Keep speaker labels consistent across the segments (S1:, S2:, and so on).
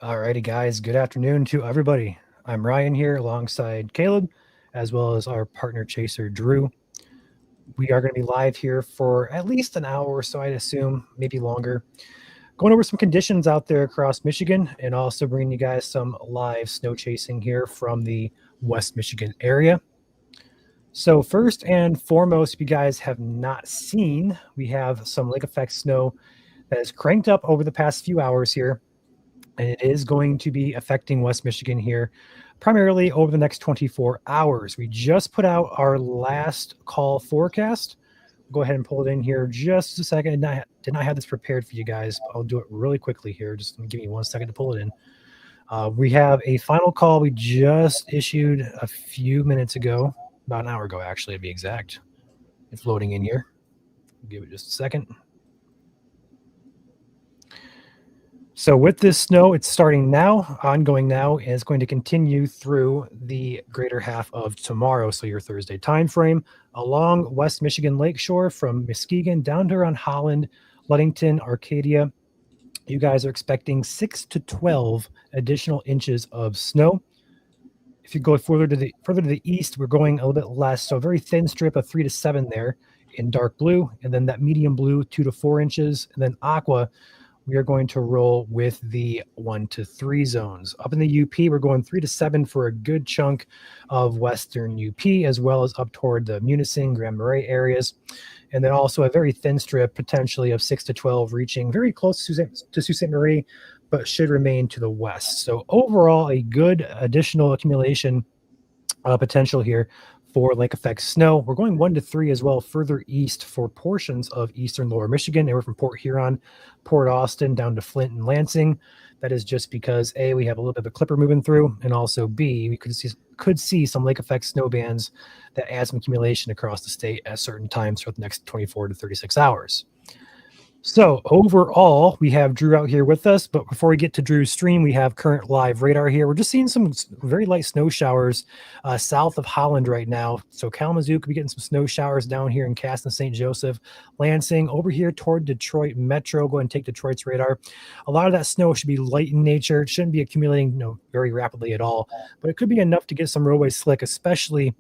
S1: Alrighty, guys. Good afternoon to everybody. I'm Ryan here alongside Caleb, as well as our partner chaser, Drew. We are going to be live here for at least an hour or so, I'd assume, maybe longer, going over some conditions out there across Michigan and also bringing you guys some live snow chasing here from the West Michigan area. So, first and foremost, if you guys have not seen, we have some lake effect snow that has cranked up over the past few hours here, and it is going to be affecting West Michigan here primarily over the next 24 hours. We just put out our last call forecast. Go ahead and pull it in here just a second. Did not have this prepared for you guys. I'll do it really quickly here. Just give me 1 second to pull it in. We have a final call we just issued a few minutes ago, about an hour ago, actually, to be exact. It's loading in here. Give it just a second. So with this snow, it's starting now, ongoing now, and it's going to continue through the greater half of tomorrow, so your Thursday time frame, along West Michigan Lakeshore from Muskegon down to around Holland, Ludington, Arcadia. You guys are expecting 6 to 12 additional inches of snow. If you go further to the east, we're going a little bit less, so a very thin strip of 3 to 7 there in dark blue, and then that medium blue 2 to 4 inches, and then aqua we are going to roll with the 1 to 3 zones. Up in the UP, we're going 3 to 7 for a good chunk of western UP, as well as up toward the Munising, Grand Marais areas. And then also a very thin strip, potentially of 6 to 12, reaching very close to Sault Ste. Marie, but should remain to the west. So overall, a good additional accumulation potential here for lake effect snow. We're going 1 to 3 as well further east for portions of eastern lower Michigan, anywhere from Port Huron, Port Austin, down to Flint and Lansing. That is just because A, we have a little bit of a clipper moving through, and also B, we could see some lake effect snow bands that add some accumulation across the state at certain times for the next 24 to 36 hours. So overall, we have Drew out here with us, but before we get to Drew's stream, we have current live radar here. We're just seeing some very light snow showers south of Holland right now. So Kalamazoo could be getting some snow showers down here in Caston, St. Joseph, Lansing, over here toward Detroit Metro. Go ahead and take Detroit's radar. A lot of that snow should be light in nature. It shouldn't be accumulating very rapidly at all, but it could be enough to get some roadway slick, especially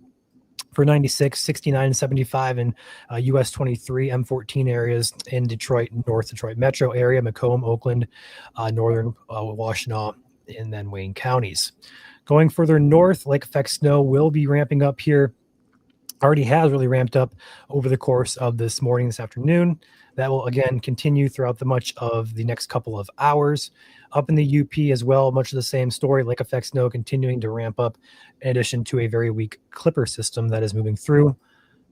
S1: for 96, 69, 75, and US 23, M14 areas in Detroit, North Detroit Metro area, Macomb, Oakland, northern Washtenaw, and then Wayne counties. Going further north, lake effect snow will be ramping up here. Already has really ramped up over the course of this morning, this afternoon. That will again continue throughout the much of the next couple of hours. Up in the UP as well, much of the same story. Lake effect snow continuing to ramp up, in addition to a very weak clipper system that is moving through.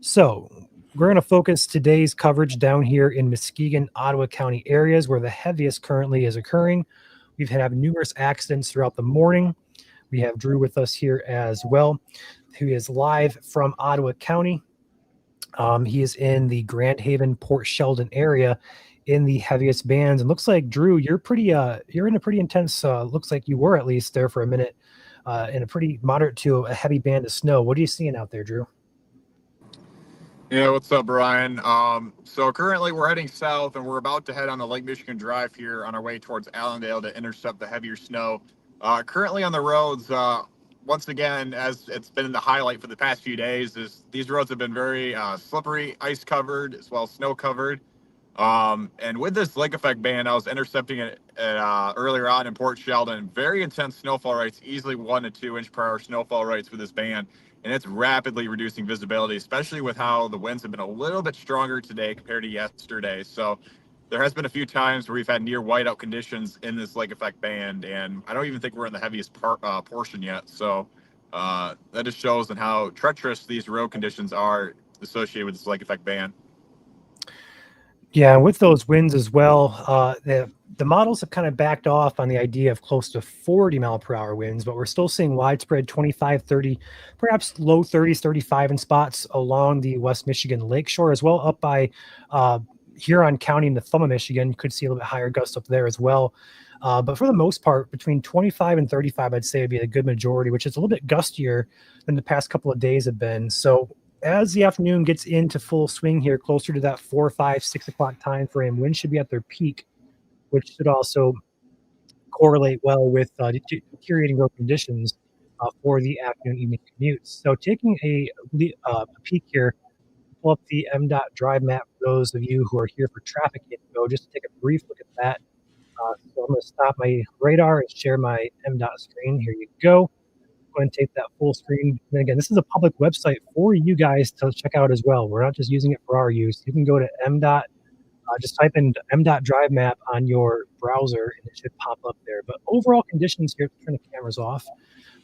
S1: So we're going to focus today's coverage down here in Muskegon, Ottawa County areas where the heaviest currently is occurring. We've had numerous accidents throughout the morning. We have Drew with us here as well, who is live from Ottawa County. He is in the Grand Haven, Port Sheldon area in the heaviest bands. And looks like, Drew, you're in a pretty intense, looks like you were at least there for a minute, in a pretty moderate to a heavy band of snow. What are you seeing out there, Drew?
S2: Yeah, what's up, Brian? So currently we're heading south, and we're about to head on the Lake Michigan Drive here on our way towards Allendale to intercept the heavier snow. Currently on the roads, once again, as it's been the highlight for the past few days, is these roads have been very slippery, ice covered, as well as snow covered. And with this lake effect band, I was intercepting it earlier on in Port Sheldon. Very intense snowfall rates, easily 1 to 2 inch per hour snowfall rates with this band. And it's rapidly reducing visibility, especially with how the winds have been a little bit stronger today compared to yesterday. So there has been a few times where we've had near whiteout conditions in this lake effect band, and I don't even think we're in the heaviest portion yet. So that just shows on how treacherous these road conditions are associated with this lake effect band.
S1: Yeah, with those winds as well, the models have kind of backed off on the idea of close to 40 mile per hour winds, but we're still seeing widespread 25, 30, perhaps low 30s, 35 in spots along the West Michigan Lakeshore, as well up by Huron County in Nathoma, Michigan. You could see a little bit higher gusts up there as well. But for the most part, between 25 and 35, I'd say would be a good majority, which is a little bit gustier than the past couple of days have been. So as the afternoon gets into full swing here, closer to that 4, 5, 6 o'clock time frame, winds should be at their peak, which should also correlate well with deteriorating road conditions for the afternoon evening commutes. So taking a peek here, pull up the MDOT drive map for those of you who are here for traffic info, just to take a brief look at that. So I'm going to stop my radar and share my MDOT screen. Here you go. Go ahead and take that full screen. And again, this is a public website for you guys to check out as well. We're not just using it for our use. You can go to MDOT, just type in MDOT drive map on your browser and it should pop up there. But overall conditions here, turn the cameras off.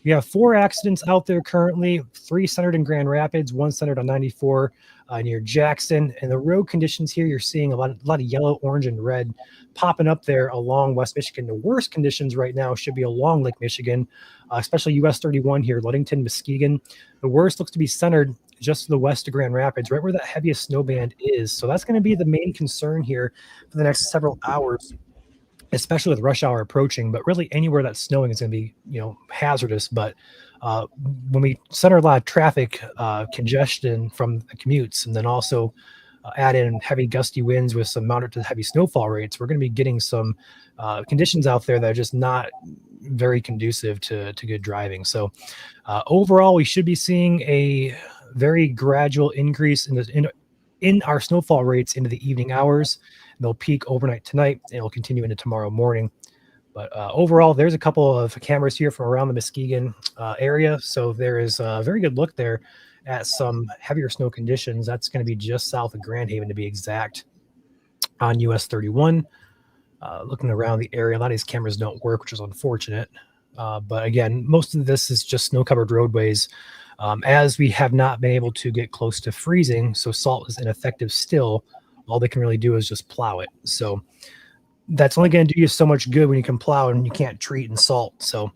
S1: We have 4 accidents out there currently, 3 centered in Grand Rapids, 1 centered on 94 near Jackson. And the road conditions here, you're seeing a lot of yellow, orange, and red popping up there along West Michigan. The worst conditions right now should be along Lake Michigan, especially US 31 here, Ludington, Muskegon. The worst looks to be centered just to the west of Grand Rapids, right where that heaviest snow band is. So that's going to be the main concern here for the next several hours, especially with rush hour approaching. But really anywhere that's snowing is going to be, hazardous. But when we center a lot of traffic congestion from the commutes, and then also add in heavy gusty winds with some moderate to heavy snowfall rates, we're going to be getting some conditions out there that are just not very conducive to good driving. So overall, we should be seeing a very gradual increase in our snowfall rates into the evening hours. They'll peak overnight tonight and it'll continue into tomorrow morning. But overall, there's a couple of cameras here from around the Muskegon area. So there is a very good look there at some heavier snow conditions. That's going to be just south of Grand Haven, to be exact, on US 31. Looking around the area, a lot of these cameras don't work, which is unfortunate. But again, most of this is just snow-covered roadways, as we have not been able to get close to freezing. So salt is ineffective still. All they can really do is just plow it. So that's only going to do you so much good when you can plow and you can't treat and salt. So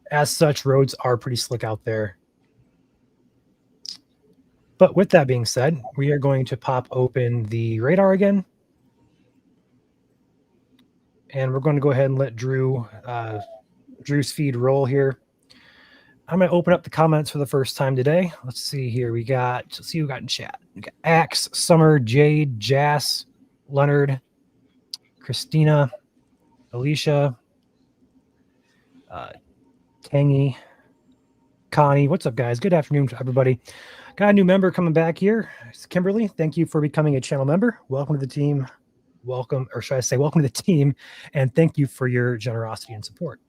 S1: as such, roads are pretty slick out there. But with that being said, we are going to pop open the radar again. And we're going to go ahead and let Drew's feed roll here. I'm going to open up the comments for the first time today. Let's see here. Let's see who got in chat. We got Axe, Summer, Jade, Jas, Leonard, Christina, Alicia, Tangy, Connie. What's up, guys? Good afternoon to everybody. Got a new member coming back here. It's Kimberly. Thank you for becoming a channel member. Welcome to the team. Welcome to the team. And thank you for your generosity and support.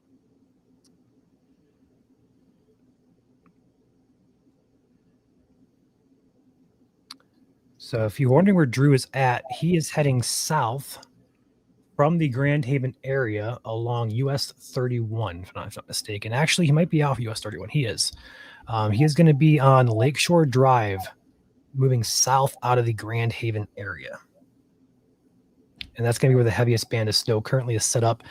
S1: So if you're wondering where Drew is at, he is heading south from the Grand Haven area along US 31, if I'm not mistaken. Actually, he might be off US 31. He is. He is going to be on Lakeshore Drive, moving south out of the Grand Haven area. And that's going to be where the heaviest band of snow currently is set up,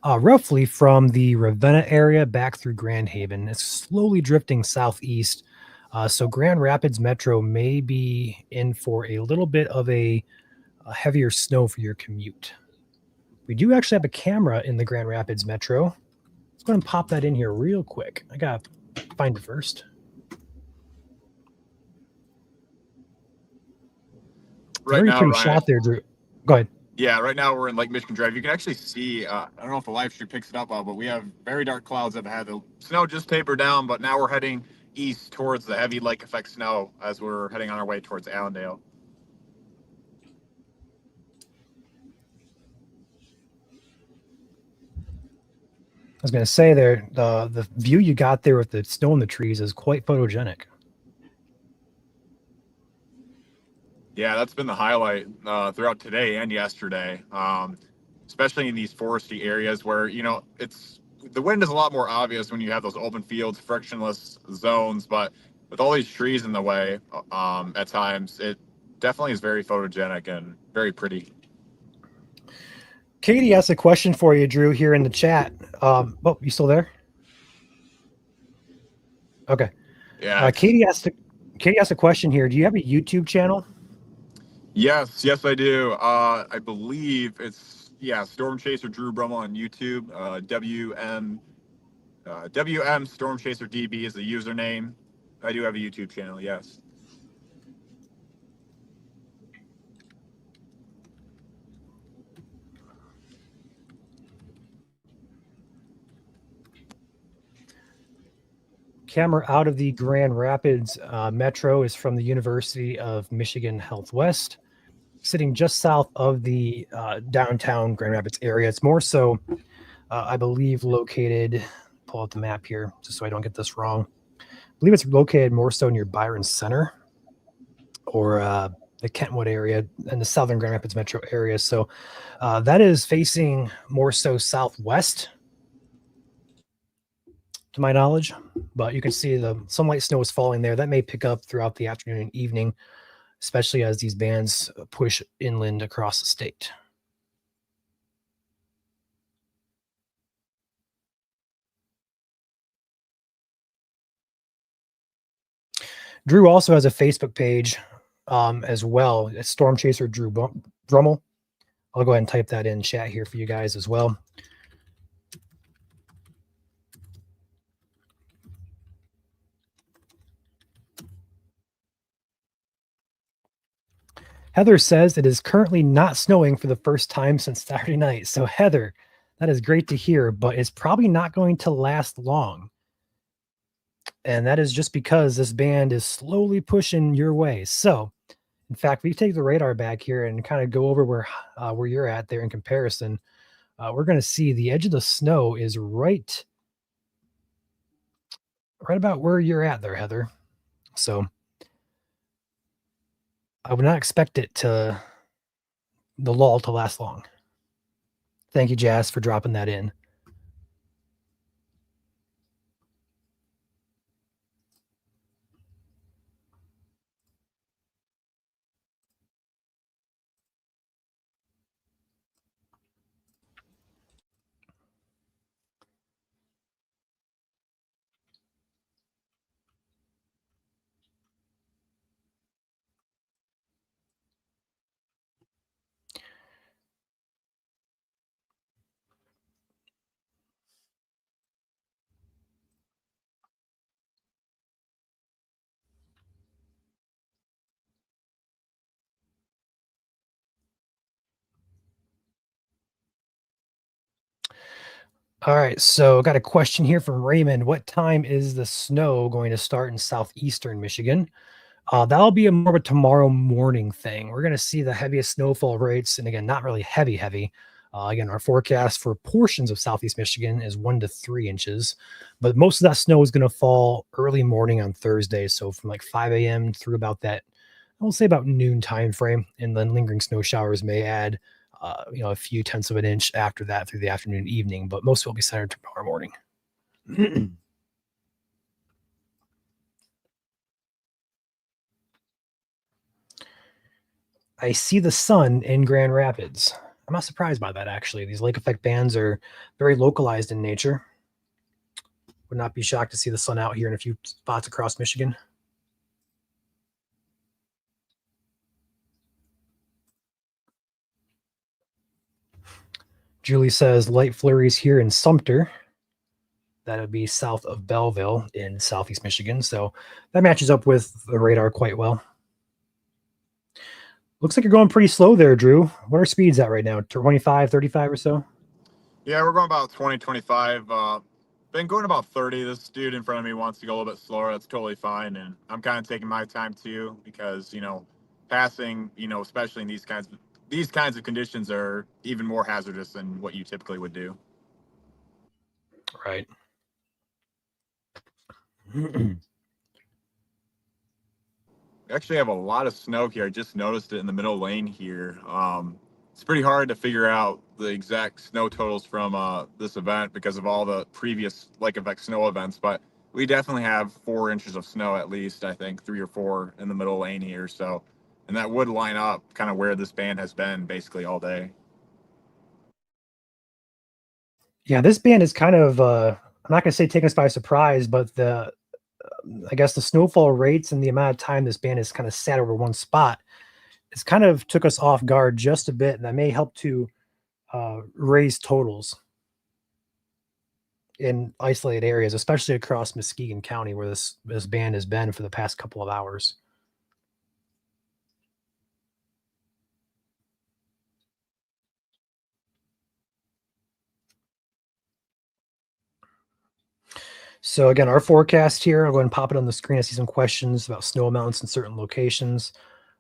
S1: roughly from the Ravenna area back through Grand Haven. It's slowly drifting southeast. So Grand Rapids Metro may be in for a little bit of a heavier snow for your commute. We do actually have a camera in the Grand Rapids Metro. Let's go ahead and pop that in here real quick. I got to find it first.
S2: Right now,
S1: pretty
S2: Ryan,
S1: shot there, Drew. Go ahead.
S2: Yeah, right now we're in Lake Michigan Drive. You can actually see, I don't know if the live stream picks it up, but we have very dark clouds that have had the snow just taper down, but now we're heading east towards the heavy lake effect snow as we're heading on our way towards Allendale.
S1: I was going to say there, the view you got there with the snow in the trees is quite photogenic.
S2: Yeah, that's been the highlight throughout today and yesterday, especially in these foresty areas where, the wind is a lot more obvious when you have those open fields, frictionless zones, but with all these trees in the way, at times, it definitely is very photogenic and very pretty.
S1: Katie asked a question for you, Drew, here in the chat. You still there? Okay.
S2: Yeah.
S1: Katie asked a question here. Do you have a YouTube channel?
S2: Yes, I do. I believe it's Storm Chaser Drew Brummel on YouTube. WM Storm Chaser DB is the username. I do have a YouTube channel. Yes.
S1: camera out of the Grand Rapids metro is from the University of Michigan Health West, sitting just south of the downtown Grand Rapids area. It's more so, I believe, located, pull out the map here just so I don't get this wrong. I believe it's located more so near Byron Center or the Kentwood area and the southern Grand Rapids metro area. So that is facing more so southwest, to my knowledge. But you can see some light snow is falling there. That may pick up throughout the afternoon and evening, especially as these bands push inland across the state. Drew also has a Facebook page as well. It's Storm Chaser Drew Drummel. I'll go ahead and type that in chat here for you guys as well. Heather says it is currently not snowing for the first time since Saturday night. So Heather, that is great to hear, but it's probably not going to last long. And that is just because this band is slowly pushing your way. So, in fact, we take the radar back here and kind of go over where you're at there in comparison. We're going to see the edge of the snow is right about where you're at there, Heather. So I would not expect the lull to last long. Thank you, Jazz, for dropping that in. All right, so got a question here from Raymond. What time is the snow going to start in southeastern Michigan? That'll be more of a tomorrow morning thing. We're going to see the heaviest snowfall rates, and again, not really heavy. Again, our forecast for portions of southeast Michigan is 1 to 3 inches, but most of that snow is going to fall early morning on Thursday. So from like 5 a.m. through about that, I will say about noon time frame, and then lingering snow showers may add a few tenths of an inch after that through the afternoon and evening, but most will be centered tomorrow morning. I see the sun in Grand Rapids. I'm not surprised by that, actually. These lake effect bands are very localized in nature. Would not be shocked to see the sun out here in a few spots across Michigan. Julie says light flurries here in Sumter. That would be south of Belleville in southeast Michigan. So that matches up with the radar quite well. Looks like you're going pretty slow there, Drew. What are speeds at right now? 25, 35 or so?
S2: Yeah, we're going about 20, 25. Been going about 30. This dude in front of me wants to go a little bit slower. That's totally fine. And I'm kind of taking my time too, because, passing, especially in these kinds of conditions are even more hazardous than what you typically would do.
S1: Right.
S2: We actually have a lot of snow here. I just noticed it in the middle lane here. It's pretty hard to figure out the exact snow totals from this event because of all the previous lake effect snow events, but we definitely have 4 inches of snow at least, I think 3 or 4 in the middle lane here. So, and that would line up kind of where this band has been basically all day.
S1: Yeah, this band is kind of, I'm not going to say taken us by surprise, but I guess the snowfall rates and the amount of time this band has kind of sat over one spot, it's kind of took us off guard just a bit. And that may help to raise totals in isolated areas, especially across Muskegon County, where this band has been for the past couple of hours. So again, our forecast here, I'll go ahead and pop it on the screen. I see some questions about snow amounts in certain locations.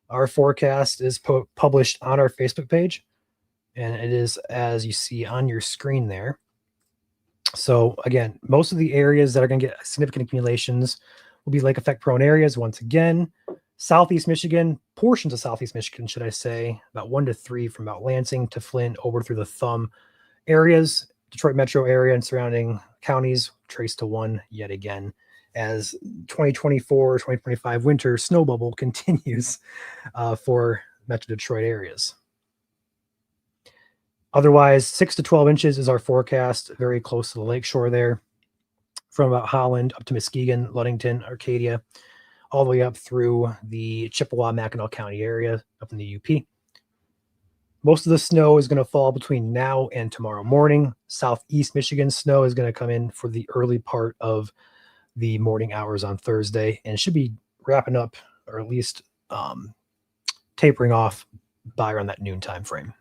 S1: Our forecast is published on our Facebook page, and it is as you see on your screen there. So again, most of the areas that are going to get significant accumulations will be lake effect prone areas. Once again, Southeast Michigan, portions of Southeast Michigan, should I say, about 1 to 3 from about Lansing to Flint over through the Thumb areas, Detroit metro area and surrounding counties traced to 1 yet again as 2024-2025 winter snow bubble continues for Metro Detroit areas. Otherwise, 6 to 12 inches is our forecast, very close to the lakeshore there, from about Holland up to Muskegon, Ludington, Arcadia, all the way up through the Chippewa, Mackinac County area up in the UP. Most of the snow is going to fall between now and tomorrow morning. Southeast Michigan snow is going to come in for the early part of the morning hours on Thursday and should be wrapping up or at least tapering off by around that noon time frame.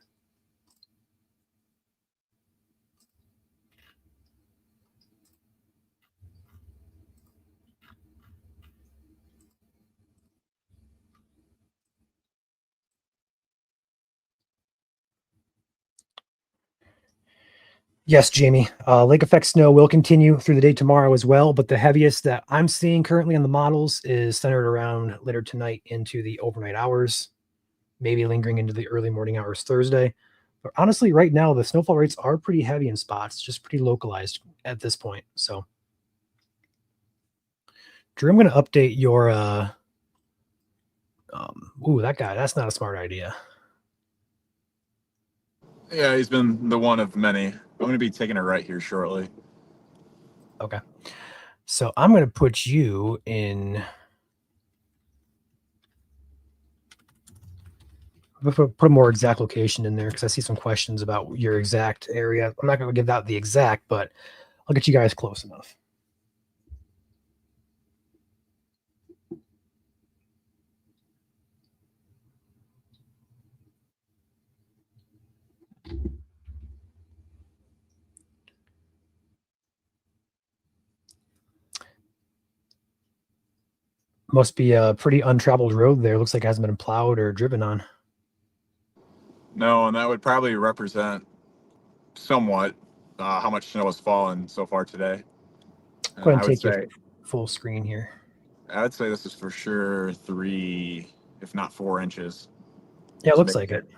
S1: Yes, Jamie. Lake effect snow will continue through the day tomorrow as well, but the heaviest that I'm seeing currently on the models is centered around later tonight into the overnight hours, maybe lingering into the early morning hours Thursday. But honestly, right now, the snowfall rates are pretty heavy in spots, just pretty localized at this point. So, Drew, I'm going to update your. That guy, that's not a smart idea.
S2: Yeah, he's been the one of many. I'm going to be taking a right here shortly.
S1: Okay. So I'm going to put you in. Put a more exact location in there because I see some questions about your exact area. I'm not going to give out the exact, but I'll get you guys close enough. Must be a pretty untraveled road there. Looks like it hasn't been plowed or driven on.
S2: No, and that would probably represent somewhat how much snow has fallen so far today.
S1: Go ahead and take your full screen here.
S2: I would say this is for sure 3, if not 4 inches.
S1: Yeah, it looks like it.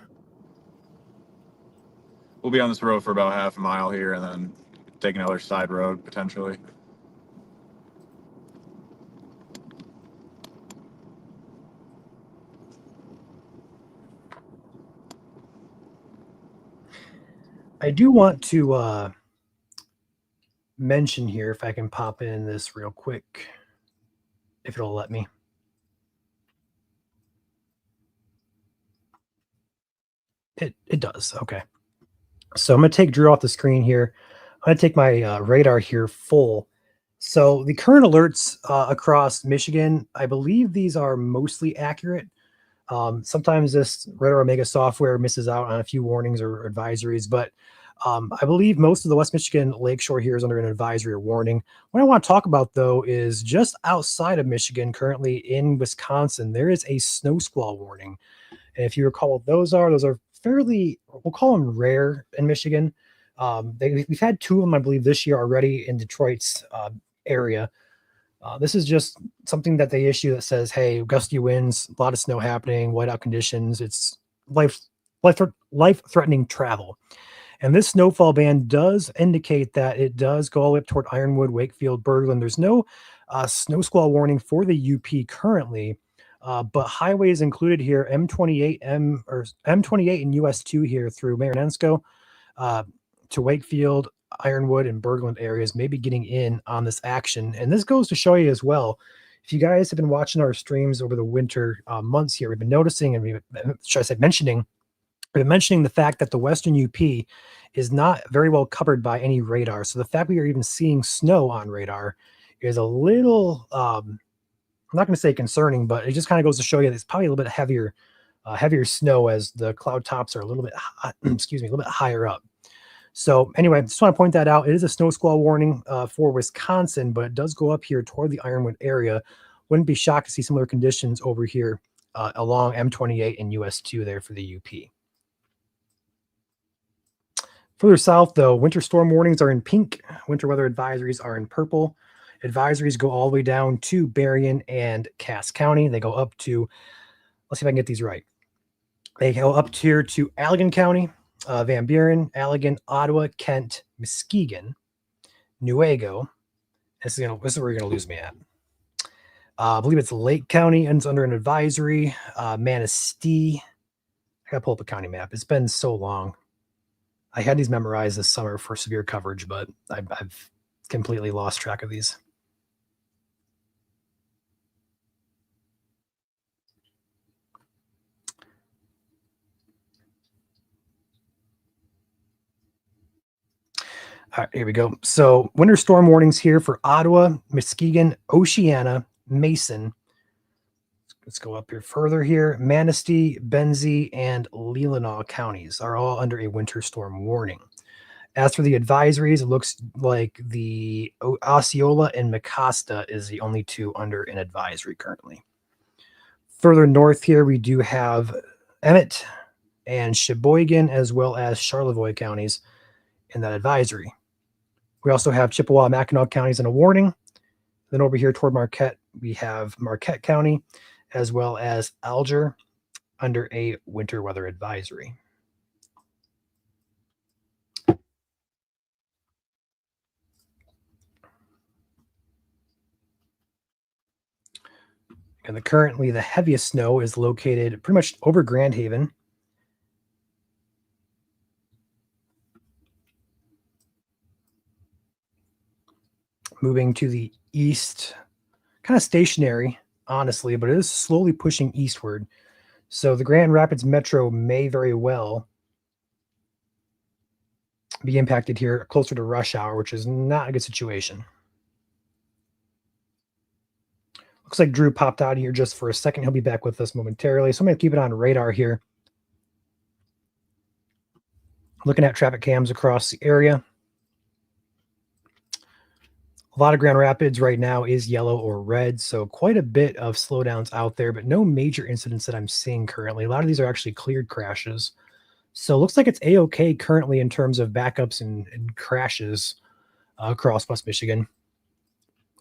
S2: We'll be on this road for about half a mile here and then take another side road potentially.
S1: I do want to mention here, if I can pop in this real quick, if it'll let me. It does. Okay. So I'm going to take Drew off the screen here. I'm going to take my radar here full. So the current alerts across Michigan, I believe these are mostly accurate. Sometimes this Radar Omega software misses out on a few warnings or advisories, but I believe most of the West Michigan lakeshore here is under an advisory or warning. What I want to talk about, though, is just outside of Michigan, currently in Wisconsin, there is a snow squall warning. And if you recall what those are fairly, we'll call them rare in Michigan. We've had 2 of them, I believe, this year already in Detroit's area. This is just something that they issue that says, hey, gusty winds, a lot of snow happening, whiteout conditions. It's life-threatening travel. And this snowfall ban does indicate that it does go all the way up toward Ironwood, Wakefield, Berglund. There's no snow squall warning for the UP currently, but highways included here, M28 and US 2 here through Marinensko to Wakefield, Ironwood, and Berglund areas may be getting in on this action. And this goes to show you as well, if you guys have been watching our streams over the winter months here, we've been noticing and we've been mentioning the fact that the Western UP is not very well covered by any radar. So the fact we are even seeing snow on radar is a little, I'm not going to say concerning, but it just kind of goes to show you that it's probably a little bit heavier snow as the cloud tops are a little bit, a little bit higher up. So anyway, just want to point that out. It is a snow squall warning for Wisconsin, but it does go up here toward the Ironwood area. Wouldn't be shocked to see similar conditions over here along M28 and US2 there for the UP. Further south, though, winter storm warnings are in pink. Winter weather advisories are in purple. Advisories go all the way down to Berrien and Cass County. They go up to, let's see if I can get these right. They go up here to Allegan County, Van Buren, Allegan, Ottawa, Kent, Muskegon, Newaygo. This is where you're gonna lose me at. I believe it's Lake County and it's under an advisory. Manistee. I gotta pull up a county map. It's been so long. I had these memorized this summer for severe coverage, but I've completely lost track of these. All right, here we go. So winter storm warnings here for Ottawa, Muskegon, Oceana, Mason. Let's go up here further here. Manistee, Benzie, and Leelanau counties are all under a winter storm warning. As for the advisories, it looks like the Osceola and Mecosta is the only two under an advisory currently. Further north here, we do have Emmett and Sheboygan, as well as Charlevoix counties in that advisory. We also have Chippewa, Mackinac counties in a warning. Then over here toward Marquette, we have Marquette County, as well as Alger under a winter weather advisory. And currently the heaviest snow is located pretty much over Grand Haven. Moving to the east, kind of stationary, honestly, but it is slowly pushing eastward. So the Grand Rapids Metro may very well be impacted here closer to rush hour, which is not a good situation. Looks like Drew popped out of here just for a second. He'll be back with us momentarily. So I'm going to keep it on radar here. Looking at traffic cams across the area. A lot of Grand Rapids right now is yellow or red, so quite a bit of slowdowns out there, but no major incidents that I'm seeing currently. A lot of these are actually cleared crashes. So it looks like it's A-OK currently in terms of backups and crashes across West Michigan.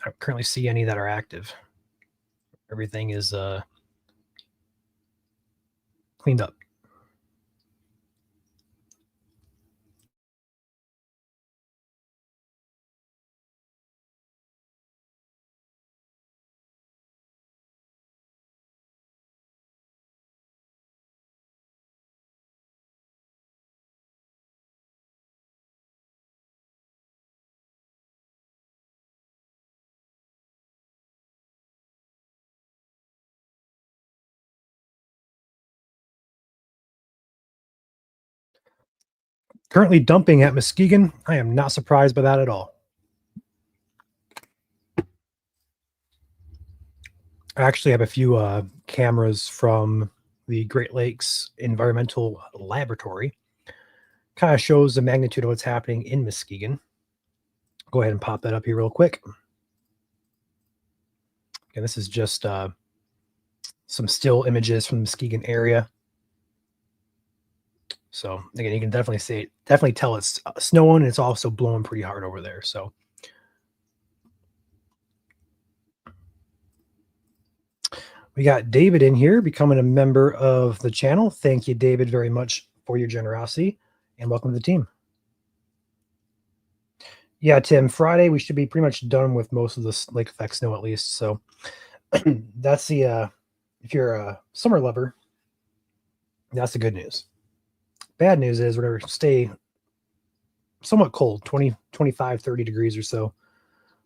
S1: I don't currently see any that are active. Everything is cleaned up. Currently dumping at Muskegon. I am not surprised by that at all. I actually have a few cameras from the Great Lakes Environmental Laboratory. Kind of shows the magnitude of what's happening in Muskegon. Go ahead and pop that up here real quick. And this is just some still images from the Muskegon area. So again, you can definitely tell it's snowing, and it's also blowing pretty hard over there. So we got David in here becoming a member of the channel. Thank you, David, very much for your generosity, and welcome to the team. Yeah, Tim, Friday we should be pretty much done with most of this lake effect snow at least. So that's the if you're a summer lover, that's the good news. Bad news is we're going to stay somewhat cold, 20, 25, 30 degrees or so.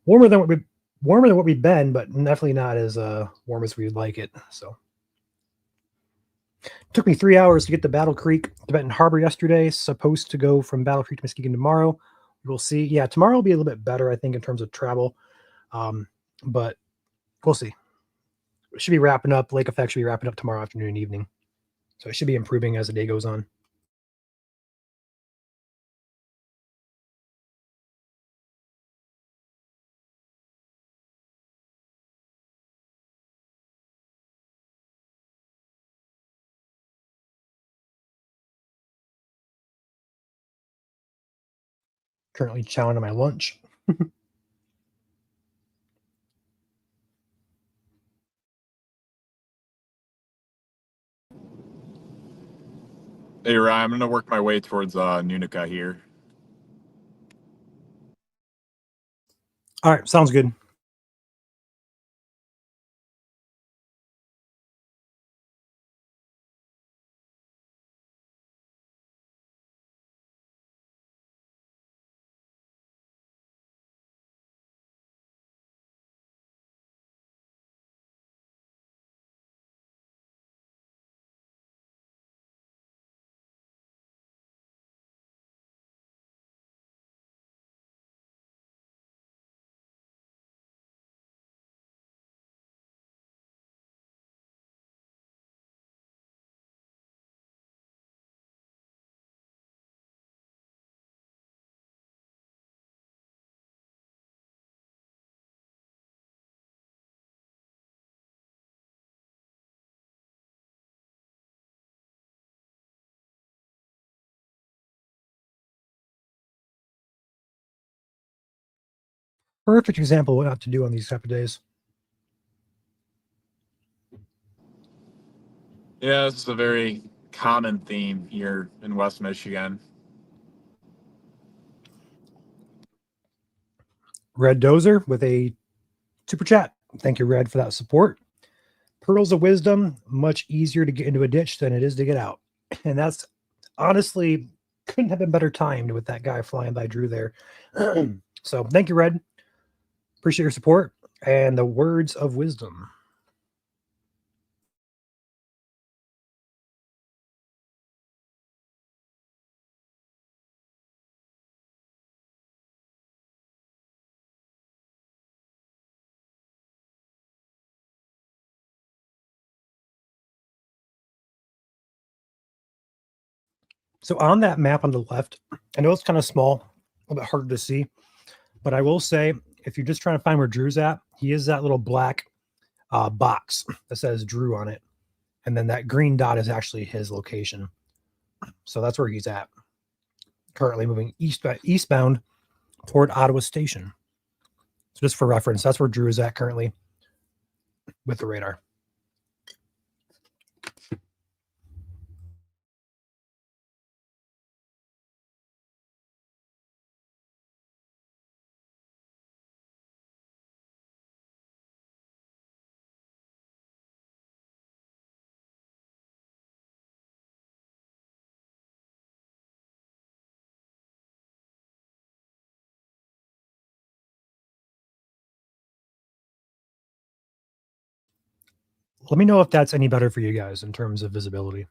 S1: Warmer than what we've been, but definitely not as warm as we'd like it. So it took me 3 hours to get to Battle Creek to Benton Harbor yesterday. Supposed to go from Battle Creek to Muskegon tomorrow. We'll see. Yeah, tomorrow will be a little bit better, I think, in terms of travel. But we'll see. It should be wrapping up. Lake effect should be wrapping up tomorrow afternoon and evening. So it should be improving as the day goes on. Currently chowing on my lunch.
S2: Hey, Ryan, I'm going to work my way towards Nunica here.
S1: All right, sounds good. Perfect example of what not to do on these type of days.
S2: Yeah, this is a very common theme here in West Michigan.
S1: Red Dozer with a super chat. Thank you, Red, for that support. Pearls of Wisdom, much easier to get into a ditch than it is to get out. And that's honestly couldn't have been better timed with that guy flying by Drew there. So thank you, Red. Appreciate your support and the words of wisdom. So on that map on the left, I know it's kind of small, a little bit harder to see, but I will say if you're just trying to find where Drew's at, he is that little black box that says Drew on it. And then that green dot is actually his location. So that's where he's at. Currently moving eastbound toward Ottawa Station. So just for reference, that's where Drew is at currently with the radar. Let me know if that's any better for you guys in terms of visibility.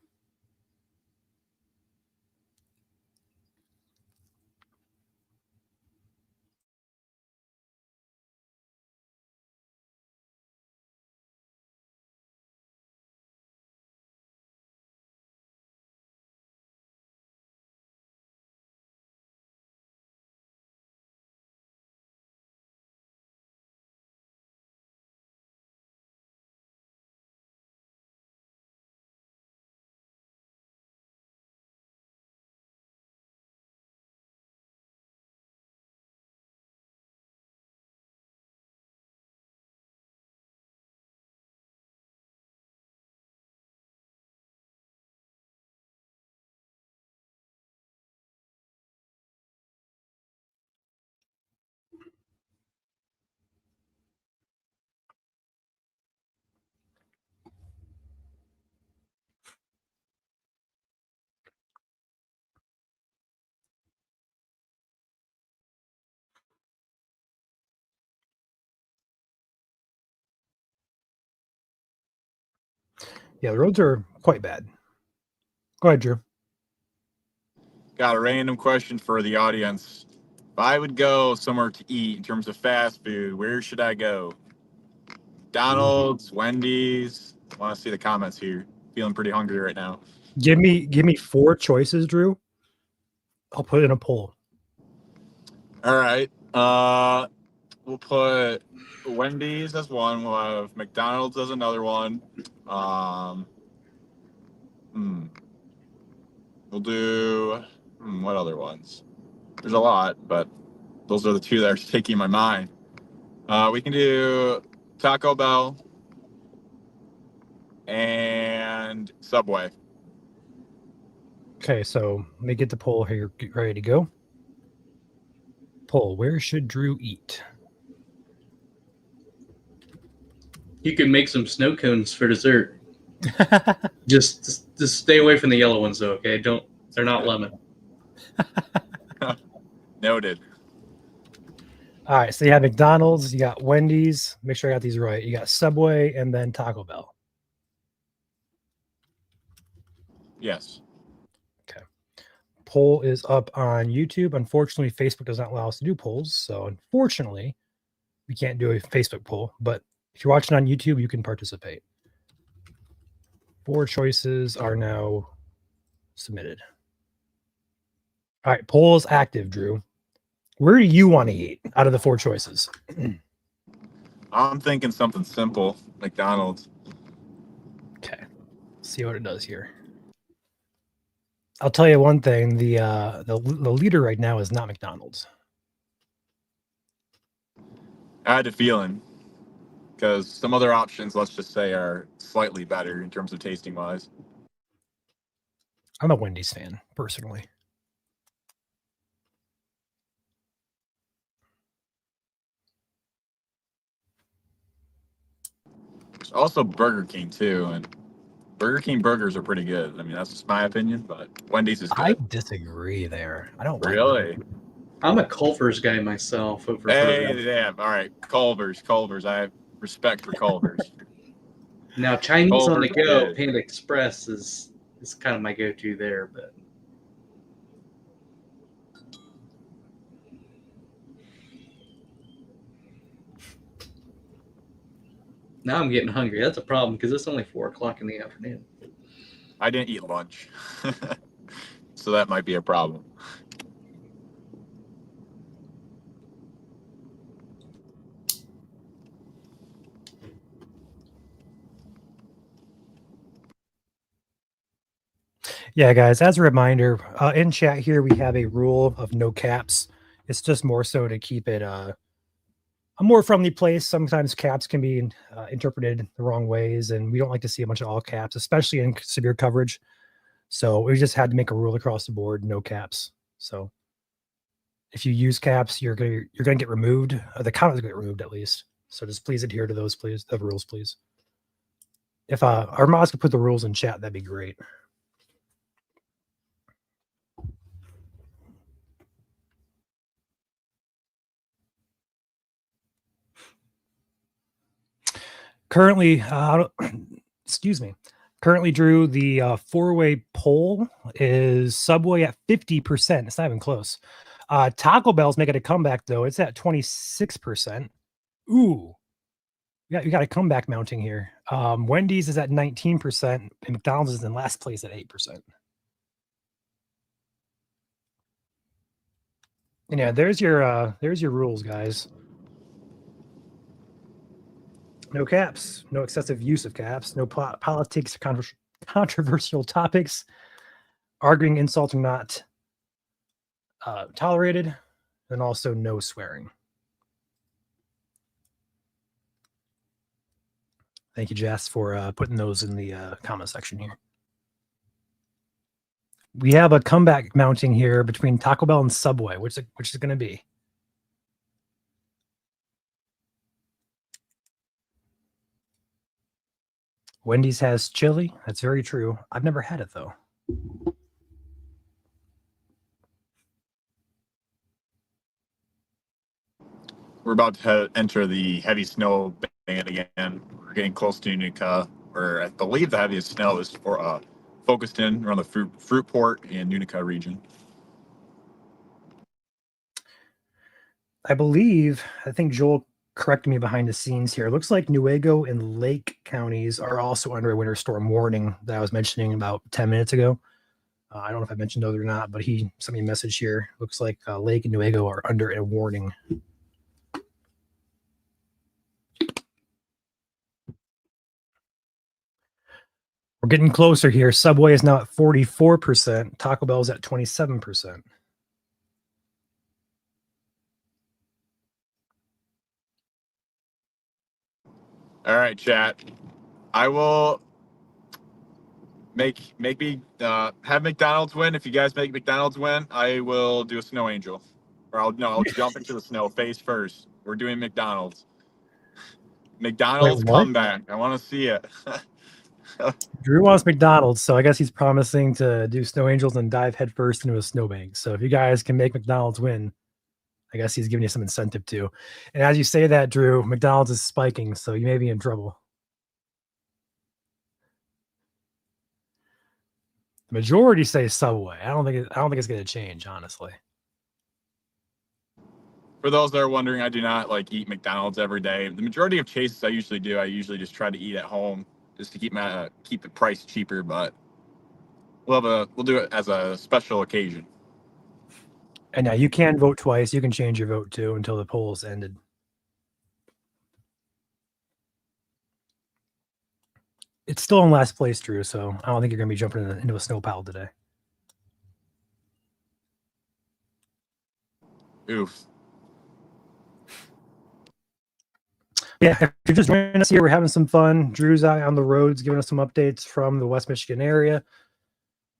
S1: Yeah, the roads are quite bad. Go ahead, Drew.
S2: Got a random question for the audience. If I would go somewhere to eat in terms of fast food, where should I go? McDonald's, Wendy's. I want to see the comments here. Feeling pretty hungry right now.
S1: Give me 4 choices, Drew. I'll put in a poll.
S2: All right. We'll put Wendy's as one. We'll have McDonald's as another one. We'll do what other ones? There's a lot, but those are the two that are taking my mind. We can do Taco Bell and Subway.
S1: Okay, so let me get the poll here. Get ready to go. Poll, where should Drew eat?
S3: You can make some snow cones for dessert. Just stay away from the yellow ones, though. Okay, they're not lemon.
S2: Noted.
S1: All right, so you have McDonald's, you got Wendy's. Make sure I got these right. You got Subway and then Taco Bell.
S2: Yes.
S1: Poll is up on YouTube. Unfortunately, Facebook does not allow us to do polls. So unfortunately, we can't do a Facebook poll. But if you're watching on YouTube, you can participate. 4 choices are now submitted. All right, poll is active, Drew. Where do you want to eat out of the 4 choices?
S2: I'm thinking something simple, McDonald's.
S1: Okay, see what it does here. I'll tell you one thing: the leader right now is not McDonald's.
S2: I had a feeling because some other options, let's just say, are slightly better in terms of tasting wise.
S1: I'm a Wendy's fan, personally.
S2: There's also Burger King too, and Burger King burgers are pretty good. I mean, that's just my opinion, but Wendy's is good.
S1: I disagree there. I don't like
S2: Really?
S3: I'm a Culver's guy myself. Over
S2: Hey,
S3: burger.
S2: damn. All right. Culver's. I have respect for Culver's.
S3: Now Chinese on the
S2: Culver's
S3: go,
S2: good.
S3: Panda Express is kind of my go-to there, but now I'm getting hungry. That's a problem because it's only 4:00 in the afternoon.
S2: I didn't eat lunch. So that might be a problem.
S1: Yeah, guys, as a reminder, in chat here, we have a rule of no caps. It's just more so to keep it a more friendly place. Sometimes caps can be interpreted the wrong ways, and we don't like to see a bunch of all caps, especially in severe coverage. So we just had to make a rule across the board, no caps. So if you use caps, you're gonna get removed. The comment is gonna get removed at least. So just please adhere to those, please. The rules, please. If our mods could put the rules in chat, that'd be great. Currently, excuse me. Currently, Drew, the 4-way poll is Subway at 50%. It's not even close. Taco Bell's making a comeback, though. It's at 26%. Ooh. You got a comeback mounting here. Wendy's is at 19%, and McDonald's is in last place at 8%. And yeah, there's your rules, guys. No caps, no excessive use of caps, no politics, controversial topics, arguing, insulting not tolerated, and also no swearing. Thank you, Jess, for putting those in the comment section here. We have a comeback mounting here between Taco Bell and Subway. Which is going to be? Wendy's has chili. That's very true. I've never had it, though.
S2: We're about to enter the heavy snow band again. We're getting close to Unica, where I believe the heaviest snow is focused in around the Fruitport and Unica region.
S1: I think Joel corrected me behind the scenes here. It looks like Newaygo and Lake counties are also under a winter storm warning that I was mentioning about 10 minutes ago. I don't know if I mentioned those or not, but he sent me a message here. Looks like Lake and Newaygo are under a warning. We're getting closer here. Subway is now at 44%. Taco Bell is at 27%.
S2: All right, chat. I will make me have McDonald's win. If you guys make McDonald's win, I will do a snow angel, or I'll jump into the snow face first. We're doing McDonald's. McDonald's
S1: what?
S2: comeback. I want to see it.
S1: Drew wants McDonald's, so I guess he's promising to do snow angels and dive headfirst into a snowbank. So if you guys can make McDonald's win, I guess he's giving you some incentive too. And as you say that, Drew, McDonald's is spiking, so you may be in trouble. The majority say Subway. I don't think it's going to change, honestly.
S2: For those that are wondering, I do not like eat McDonald's every day. The majority of chases I usually do, I usually just try to eat at home just to keep the price cheaper. But we'll do it as a special occasion.
S1: And now you can vote twice. You can change your vote too until the polls ended. It's still in last place, Drew, so I don't think you're going to be jumping into a snow pile today.
S2: Oof.
S1: Yeah, if you're just joining us here, we're having some fun. Drew's out on the roads giving us some updates from the West Michigan area.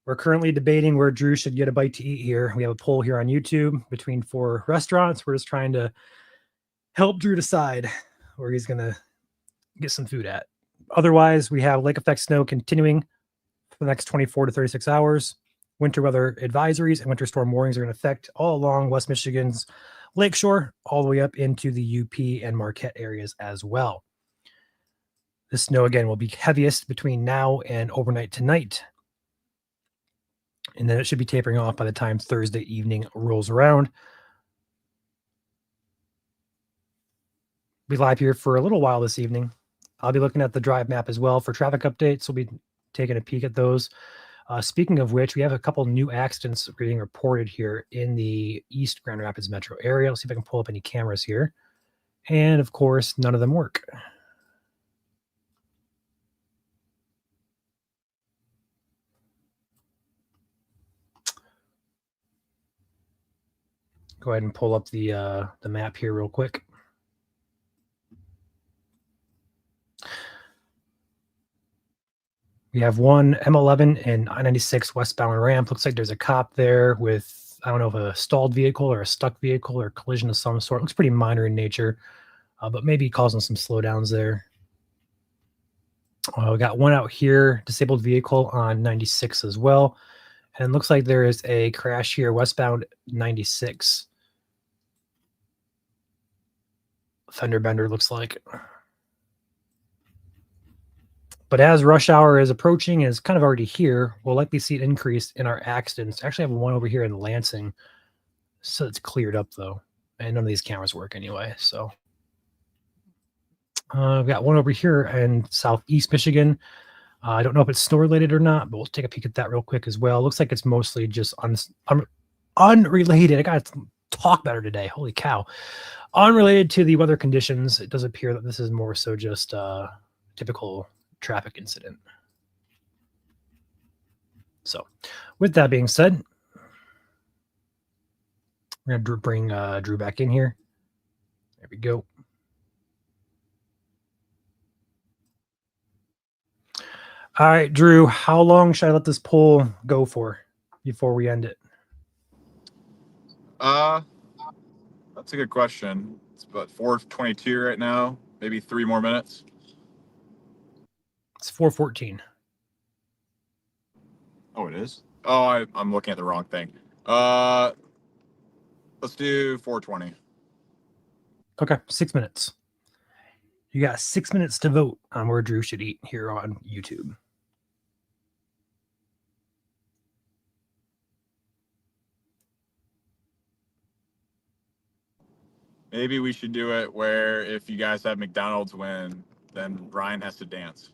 S1: We're currently debating where Drew should get a bite to eat here. We have a poll here on YouTube between 4 restaurants. We're just trying to help Drew decide where he's going to get some food at. Otherwise, we have lake effect snow continuing for the next 24 to 36 hours. Winter weather advisories and winter storm warnings are in effect all along West Michigan's lakeshore, all the way up into the UP and Marquette areas as well. The snow, again, will be heaviest between now and overnight tonight. And then it should be tapering off by the time Thursday evening rolls around. We'll be live here for a little while this evening. I'll be looking at the drive map as well for traffic updates. We'll be taking a peek at those. Speaking of which, we have a couple new accidents being reported here in the East Grand Rapids metro area. Let's see if I can pull up any cameras here. And of course, none of them work. Go ahead and pull up the map here real quick. We have one M11 and I-96 westbound ramp. Looks like there's a cop there with, I don't know if a stalled vehicle or a stuck vehicle or a collision of some sort. Looks pretty minor in nature, but maybe causing some slowdowns there. We got one out here, disabled vehicle on 96 as well. And looks like there is a crash here, westbound 96. Fender bender looks like. But as rush hour is approaching and is kind of already here, we'll likely see an increase in our accidents. Actually, I have one over here in Lansing. So it's cleared up, though. And none of these cameras work anyway. So I've got one over here in southeast Michigan. I don't know if it's snow related or not, but we'll take a peek at that real quick as well. Looks like it's mostly just unrelated. I got to talk better today. Holy cow. Unrelated to the weather conditions. It does appear that this is more so just typical traffic incident. So with that being said, we're going to bring Drew back in here. There we go. All right, Drew, how long should I let this poll go for before we end it?
S2: That's a good question. It's about 4:22 right now. Maybe 3 more minutes.
S1: It's 4:14.
S2: Oh, it is? Oh, I'm looking at the wrong thing. Let's do 4:20.
S1: Okay, 6 minutes. You got 6 minutes to vote on where Drew should eat here on YouTube.
S2: Maybe we should do it where if you guys have McDonald's win, then Ryan has to dance.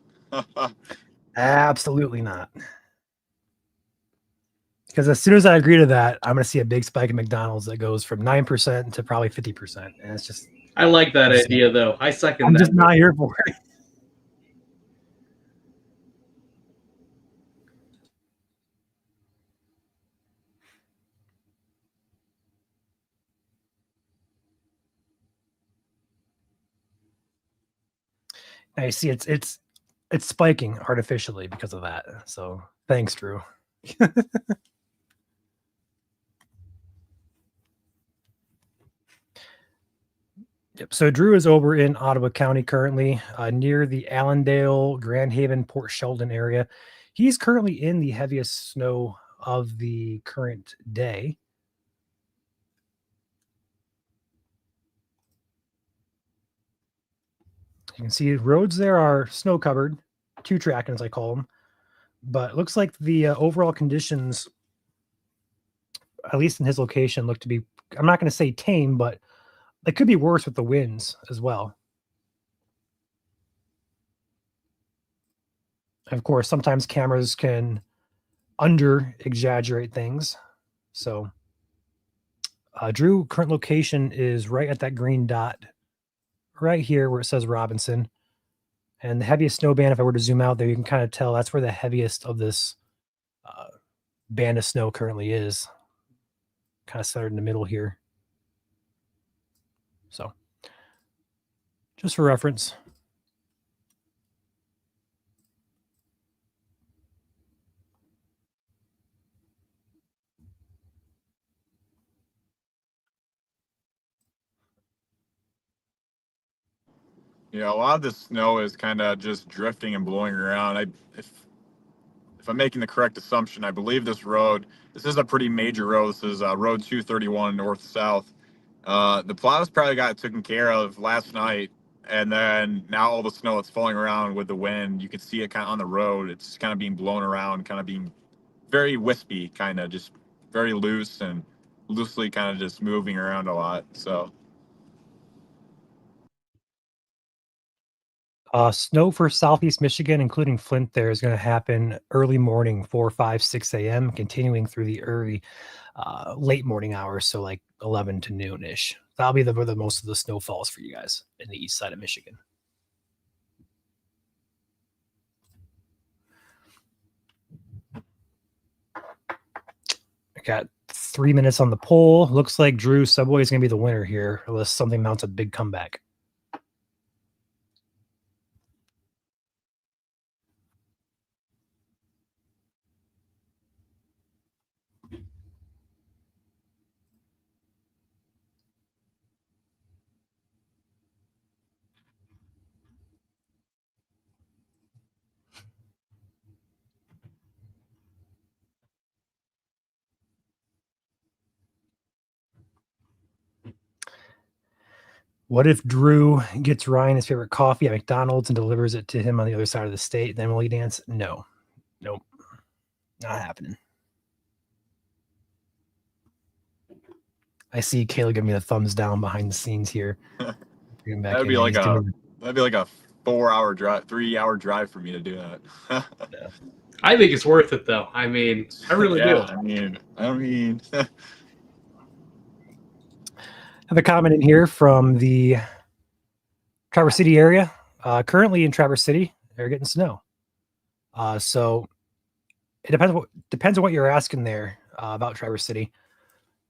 S1: Absolutely not. Because as soon as I agree to that, I'm going to see a big spike in McDonald's that goes from 9% to probably 50%. And it's just...
S3: I like that idea, though. I second
S1: I'm
S3: that.
S1: just not here for it. I see it's spiking artificially because of that. So thanks, Drew. Yep. So Drew is over in Ottawa County currently, near the Allendale, Grand Haven, Port Sheldon area. He's currently in the heaviest snow of the current day. You can see roads there are snow covered, two tracking as I call them, but it looks like the overall conditions, at least in his location, look to be, I'm not going to say tame, but they could be worse with the winds as well. Of course, sometimes cameras can under exaggerate things. So Drew, current location is right at that green dot right here where it says Robinson. And the heaviest snow band, if I were to zoom out there, you can kind of tell that's where the heaviest of this band of snow currently is. Kind of centered in the middle here. So just for reference.
S2: Yeah, a lot of the snow is kind of just drifting and blowing around. If I'm making the correct assumption, I believe this is a pretty major road. This is Road 231 north-south. The plows probably got taken care of last night, and then now all the snow that's falling around with the wind, you can see it kind of on the road. It's kind of being blown around, kind of being very wispy, kind of just very loose and loosely kind of just moving around a lot. So
S1: Snow for Southeast Michigan, including Flint, there is going to happen early morning, 4, 5, 6 a.m., continuing through the early, late morning hours, so like 11 to noon-ish. That'll be where the most of the snow falls for you guys in the east side of Michigan. I got 3 minutes on the poll. Looks like Drew Subway is going to be the winner here, unless something mounts a big comeback. What if Drew gets Ryan his favorite coffee at McDonald's and delivers it to him on the other side of the state? Then will he dance? No. Nope. Not happening. I see Kayla giving me the thumbs down behind the scenes here.
S2: that'd be like a 4-hour drive, 3-hour drive for me to do that.
S3: I think it's worth it, though. I mean, I really do.
S2: I mean,
S1: I have a comment in here from the Traverse City area. Currently in Traverse City, they're getting snow. So it depends on what you're asking there about Traverse City.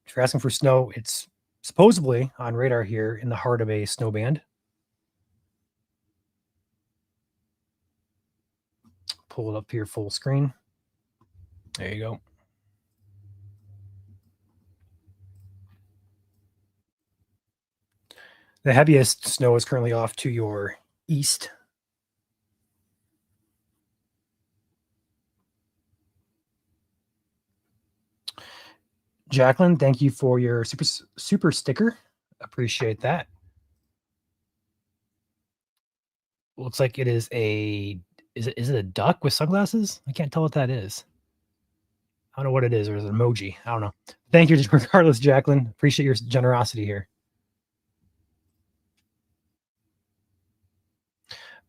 S1: If you're asking for snow, it's supposedly on radar here in the heart of a snow band. Pull it up here full screen. There you go. The heaviest snow is currently off to your east. Jacqueline, thank you for your super sticker. Appreciate that. Looks like it is is it a duck with sunglasses? I can't tell what that is. I don't know what it is, or is it an emoji? I don't know. Thank you, regardless, Jacqueline. Appreciate your generosity here.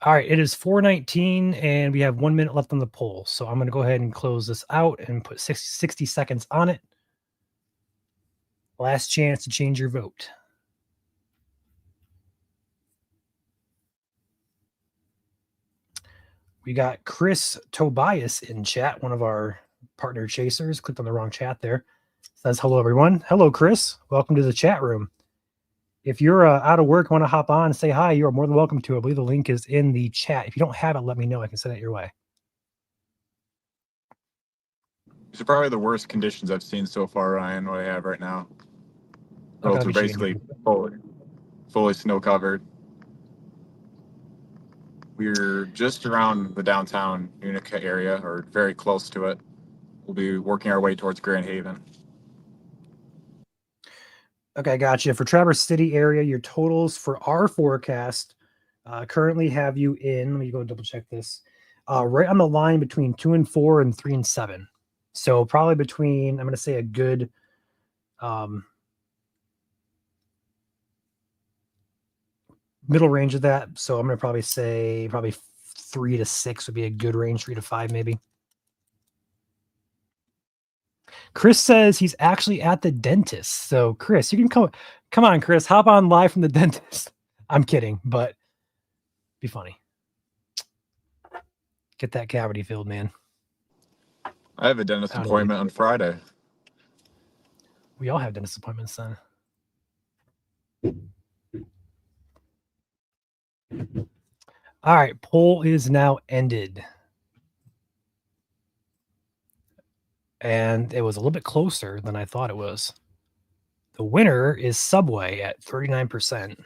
S1: All right, it is 4:19, and we have 1 minute left on the poll. So I'm going to go ahead and close this out and put 60 seconds on it. Last chance to change your vote. We got Chris Tobias in chat, one of our partner chasers. Clicked on the wrong chat there. Says hello, everyone. Hello, Chris. Welcome to the chat room. If you're out of work, want to hop on and say hi, you are more than welcome to. I believe the link is in the chat. If you don't have it, let me know. I can send it your way.
S2: These are probably the worst conditions I've seen so far, Ryan, what I have right now.
S1: Not
S2: Roads
S1: gonna
S2: are
S1: be shaking
S2: basically fully snow covered. We're just around the downtown Utica area, or very close to it. We'll be working our way towards Grand Haven.
S1: Okay, gotcha. For Traverse City area, your totals for our forecast currently have you in. Let me go double check this. Right on the line between 2 and 4 and 3 and 7. So probably between, I'm going to say a good middle range of that. So I'm going to probably say 3 to 6 would be a good range, 3 to 5 maybe. Chris says he's actually at the dentist. So Chris, you can come on, Chris, hop on live from the dentist. I'm kidding, but be funny. Get that cavity filled, man.
S2: I have a dentist appointment on Friday.
S1: We all have dentist appointments then. All right, poll is now ended. And it was a little bit closer than I thought it was. The winner is Subway at 39%.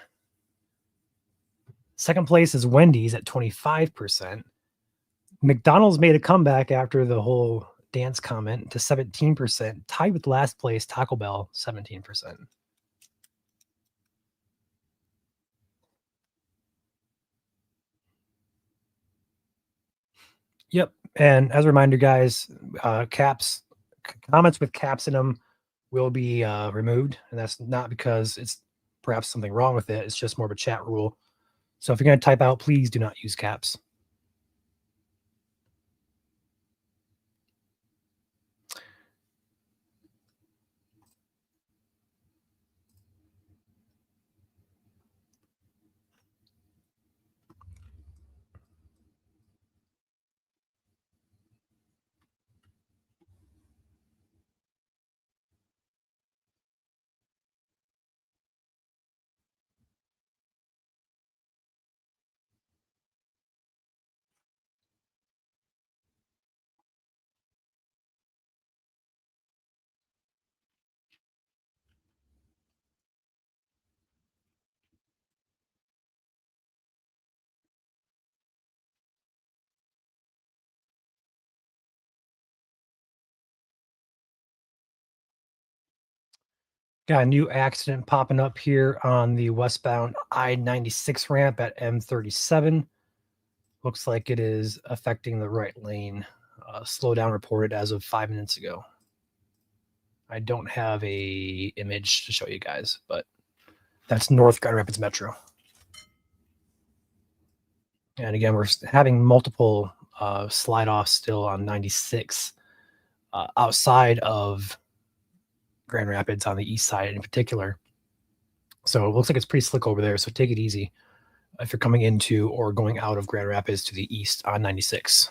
S1: Second place is Wendy's at 25%. McDonald's made a comeback after the whole dance comment to 17%, tied with last place Taco Bell, 17%. Yep. And as a reminder, guys, comments with caps in them will be removed. And that's not because it's perhaps something wrong with it. It's just more of a chat rule. So if you're going to type out, please do not use caps. Got a new accident popping up here on the westbound I-96 ramp at M37. Looks like it is affecting the right lane. Slowdown reported as of 5 minutes ago. I don't have a image to show you guys, but that's North Grand Rapids Metro. And again, we're having multiple slide offs still on 96 outside of Grand Rapids on the east side in particular. So it looks like it's pretty slick over there. So take it easy if you're coming into or going out of Grand Rapids to the east on 96.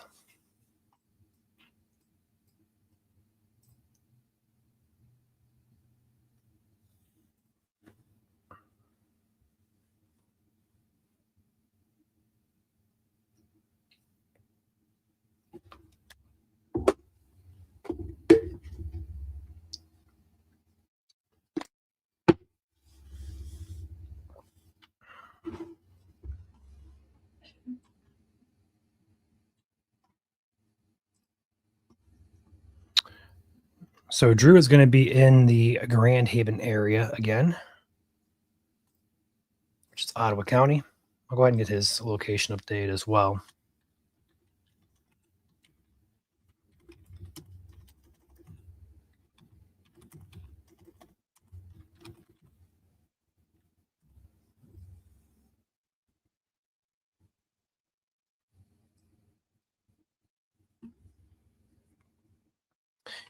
S1: So Drew is going to be in the Grand Haven area again, which is Ottawa County. I'll go ahead and get his location update as well.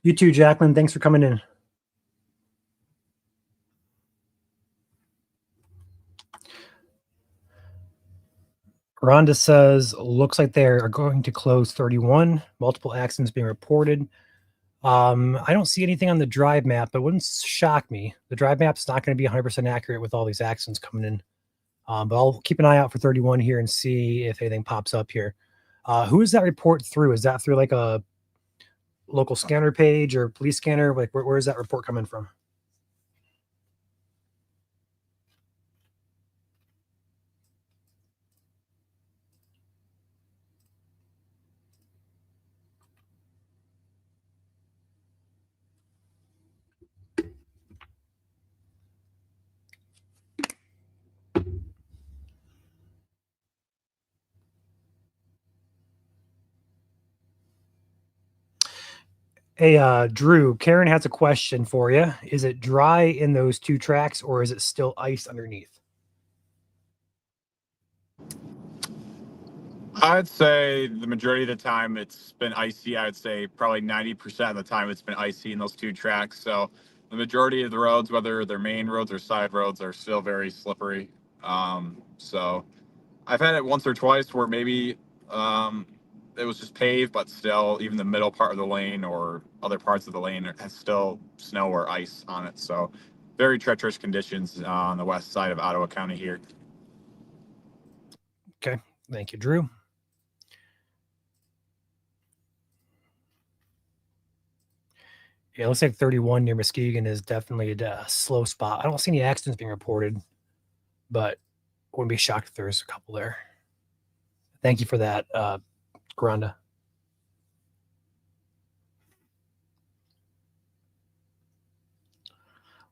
S1: You too, Jacqueline. Thanks for coming in. Rhonda says, looks like they are going to close 31. Multiple accidents being reported. I don't see anything on the drive map, but it wouldn't shock me. The drive map's not going to be 100% accurate with all these accidents coming in. But I'll keep an eye out for 31 here and see if anything pops up here. Who is that report through? Is that through like a local scanner page or police scanner? Like where is that report coming from? Hey, Drew, Karen has a question for you. Is it dry in those two tracks or is it still ice underneath?
S2: I'd say the majority of the time it's been icy. I'd say probably 90% of the time it's been icy in those two tracks. So the majority of the roads, whether they're main roads or side roads, are still very slippery. So I've had it once or twice where maybe it was just paved, but still, even the middle part of the lane or other parts of the lane has still snow or ice on it. So very treacherous conditions on the west side of Ottawa County here.
S1: Okay. Thank you, Drew. Yeah, it looks like 31 near Muskegon is definitely a slow spot. I don't see any accidents being reported, but I wouldn't be shocked if there's a couple there. Thank you for that, Granda.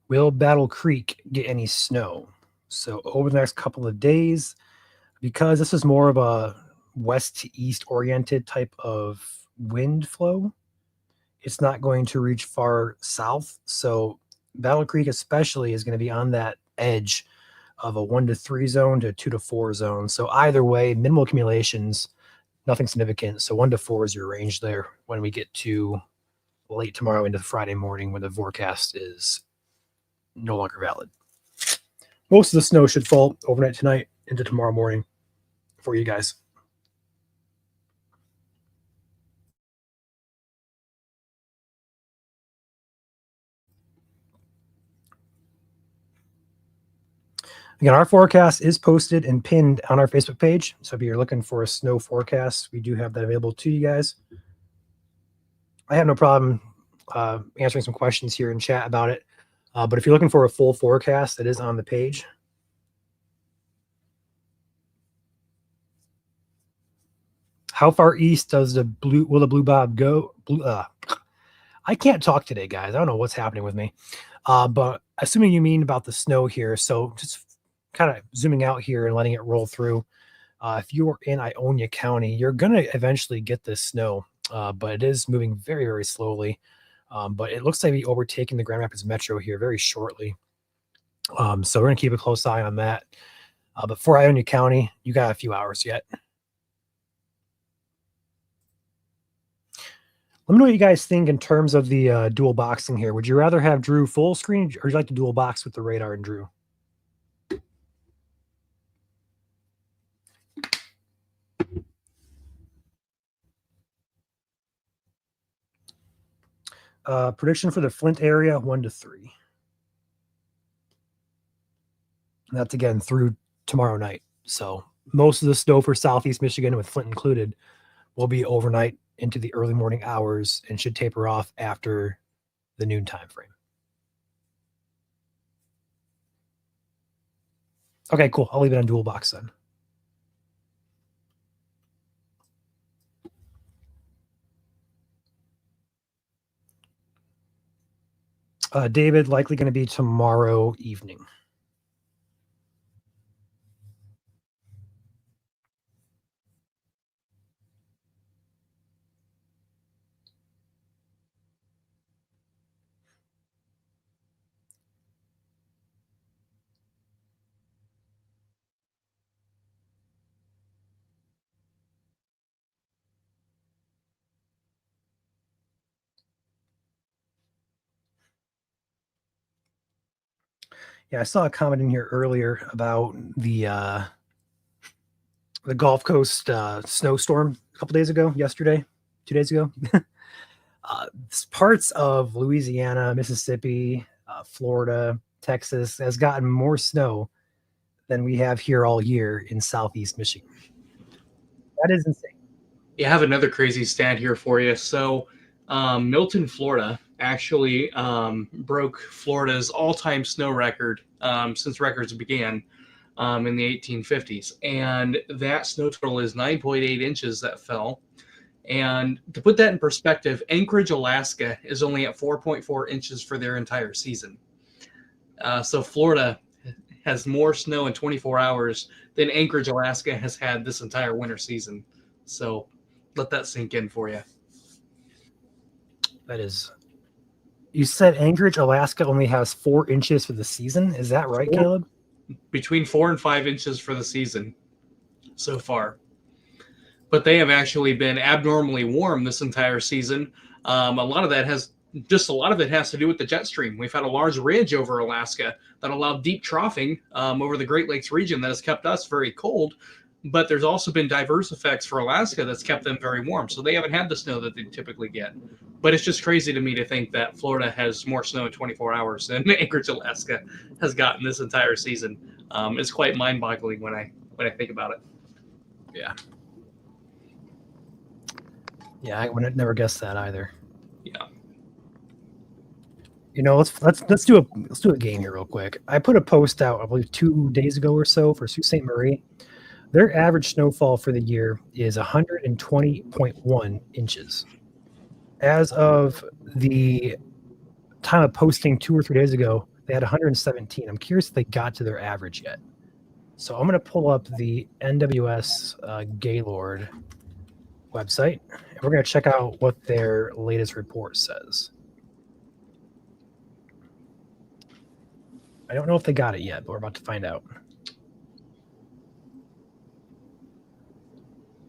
S1: Will Battle Creek get any snow? So over the next couple of days, because this is more of a west to east oriented type of wind flow, it's not going to reach far south. So Battle Creek especially is going to be on that edge of a 1 to 3 zone to 2 to 4 zone. So either way, minimal accumulations, nothing significant. So 1 to 4 is your range there when we get to late tomorrow into Friday morning when the forecast is no longer valid. Most of the snow should fall overnight tonight into tomorrow morning for you guys. Again, our forecast is posted and pinned on our Facebook page. So if you're looking for a snow forecast, we do have that available to you guys. I have no problem answering some questions here in chat about it. But if you're looking for a full forecast, it is on the page. How far east does the Blue Bob go? I can't talk today, guys. I don't know what's happening with me. But assuming you mean about the snow here, so just kind of zooming out here and letting it roll through. If you're in Ionia County, you're going to eventually get this snow, but it is moving very, very slowly. But it looks like we're overtaking the Grand Rapids Metro here very shortly. So we're going to keep a close eye on that. But for Ionia County, you got a few hours yet. Let me know what you guys think in terms of the dual boxing here. Would you rather have Drew full screen or would you like to dual box with the radar and Drew? Prediction for the Flint area, 1 to 3. And that's again through tomorrow night. So most of the snow for Southeast Michigan, with Flint included, will be overnight into the early morning hours and should taper off after the noon time frame. Okay, cool. I'll leave it on dual box then. David, likely going to be tomorrow evening. Yeah, I saw a comment in here earlier about the Gulf Coast snowstorm a couple days ago, 2 days ago. Parts of Louisiana, Mississippi, Florida, Texas has gotten more snow than we have here all year in Southeast Michigan. That is insane.
S3: Yeah, I have another crazy stat here for you. So, Milton, Florida, actually broke Florida's all-time snow record since records began in the 1850s, and that snow total is 9.8 inches that fell. And to put that in perspective, Anchorage, Alaska, is only at 4.4 inches for their entire season. So Florida has more snow in 24 hours than Anchorage, Alaska has had this entire winter season. So let that sink in for you.
S1: That is. You said Anchorage, Alaska only has 4 inches for the season. Is that right, Caleb?
S3: Between 4 and 5 inches for the season so far. But they have actually been abnormally warm this entire season. A lot of it has to do with the jet stream. We've had a large ridge over Alaska that allowed deep troughing over the Great Lakes region that has kept us very cold. But there's also been diverse effects for Alaska that's kept them very warm. So they haven't had the snow that they typically get. But it's just crazy to me to think that Florida has more snow in 24 hours than Anchorage, Alaska has gotten this entire season. It's quite mind-boggling when I think about it.
S1: Yeah. Yeah, I would have never guessed that either.
S3: Yeah.
S1: You know, let's do a game here real quick. I put a post out, I believe 2 days ago or so for Sault Ste. Marie. Their average snowfall for the year is 120.1 inches. As of the time of posting 2 or 3 days ago, they had 117. I'm curious if they got to their average yet. So I'm going to pull up the NWS Gaylord website, and we're going to check out what their latest report says. I don't know if they got it yet, but we're about to find out.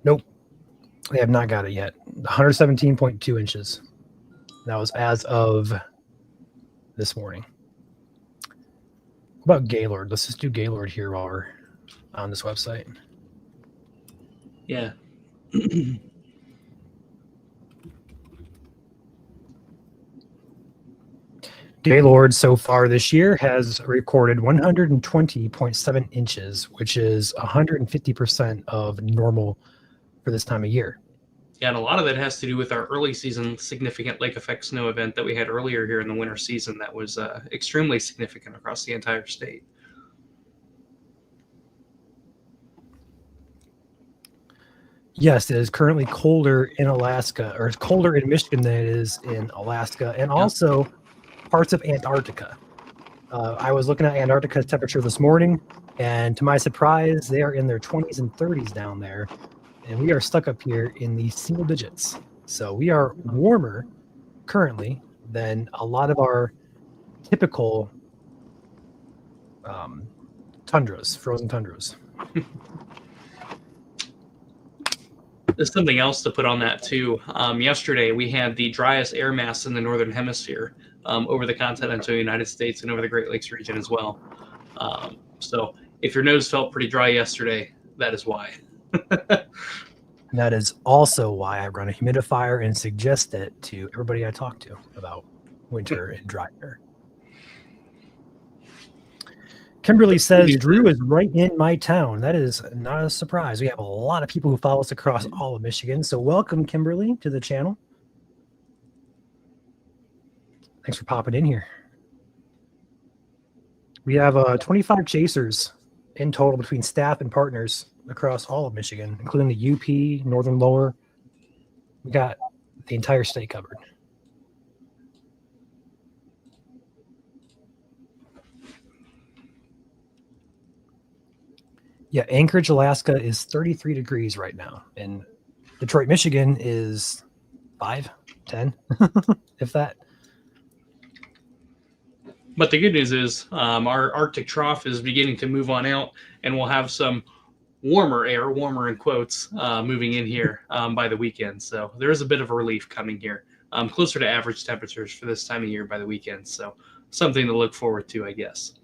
S1: Nope, they have not got it yet. 117.2 inches. That was as of this morning. What about Gaylord? Let's just do Gaylord here while we're on this website.
S3: Yeah.
S1: Gaylord so far this year has recorded 120.7 inches, which is 150% of normal for this time of year.
S3: Yeah, and a lot of that has to do with our early season significant lake effect snow event that we had earlier here in the winter season that was extremely significant across the entire state.
S1: Yes, it is currently colder in Alaska, or it's colder in Michigan than it is in Alaska, and also parts of Antarctica. I was looking at Antarctica's temperature this morning, and to my surprise, they are in their 20s and 30s down there, and we are stuck up here in the single digits. So we are warmer currently than a lot of our typical tundras, frozen tundras.
S3: There's something else to put on that too. Yesterday we had the driest air mass in the northern hemisphere over the continental United States and over the Great Lakes region as well. So if your nose felt pretty dry yesterday, that is why.
S1: That is also why I run a humidifier and suggest it to everybody I talk to about winter and dry air. Kimberly says, Drew is right in my town. That is not a surprise. We have a lot of people who follow us across all of Michigan. So welcome, Kimberly, to the channel. Thanks for popping in here. We have 25 chasers in total between staff and partners across all of Michigan, including the UP, Northern Lower. We got the entire state covered. Yeah, Anchorage, Alaska is 33 degrees right now. And Detroit, Michigan is 5, 10, if that.
S3: But the good news is our Arctic trough is beginning to move on out, and we'll have some warmer air, warmer in quotes, moving in here by the weekend. So there is a bit of a relief coming here, closer to average temperatures for this time of year by the weekend. So something to look forward to, I guess.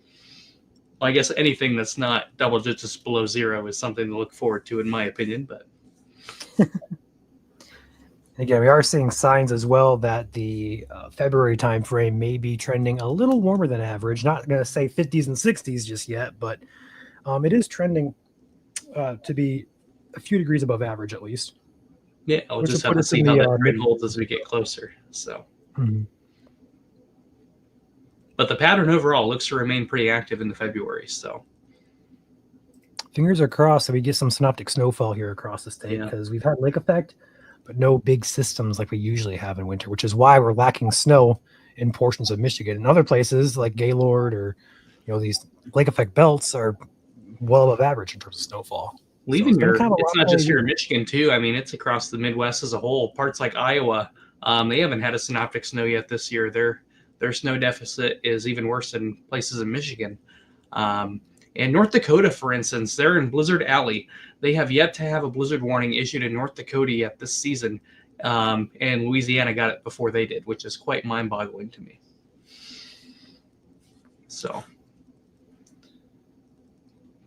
S3: Well, I guess anything that's not double digits below zero is something to look forward to, in my opinion. But
S1: Again, we are seeing signs as well that the February timeframe may be trending a little warmer than average. Not going to say 50s and 60s just yet, but it is trending to be a few degrees above average at least.
S3: Yeah, I'll
S1: Which
S3: just
S1: will
S3: have
S1: put
S3: to
S1: us
S3: see
S1: in
S3: how
S1: the,
S3: that trend
S1: mid-
S3: holds as we get closer. So,
S1: Mhm.
S3: but the pattern overall looks to remain pretty active into February. So,
S1: Fingers are crossed that we get some synoptic snowfall here across the state
S3: Yeah.
S1: because we've had lake effect, but no big systems like we usually have in winter, which is why we're lacking snow in portions of Michigan. In other places like Gaylord or these lake effect belts are well above average in terms of snowfall.
S3: leaving
S1: been
S3: your,
S1: kind of a
S3: it's
S1: rough
S3: not
S1: time of
S3: just here in
S1: year.
S3: Michigan too. I mean, it's across the Midwest as a whole. Parts like Iowa, they haven't had a synoptic snow yet this year. Their snow deficit is even worse than places in Michigan. And North Dakota, for instance, they're in Blizzard Alley. They have yet to have a blizzard warning issued in North Dakota yet this season. And Louisiana got it before they did, which is quite mind-boggling to me. So,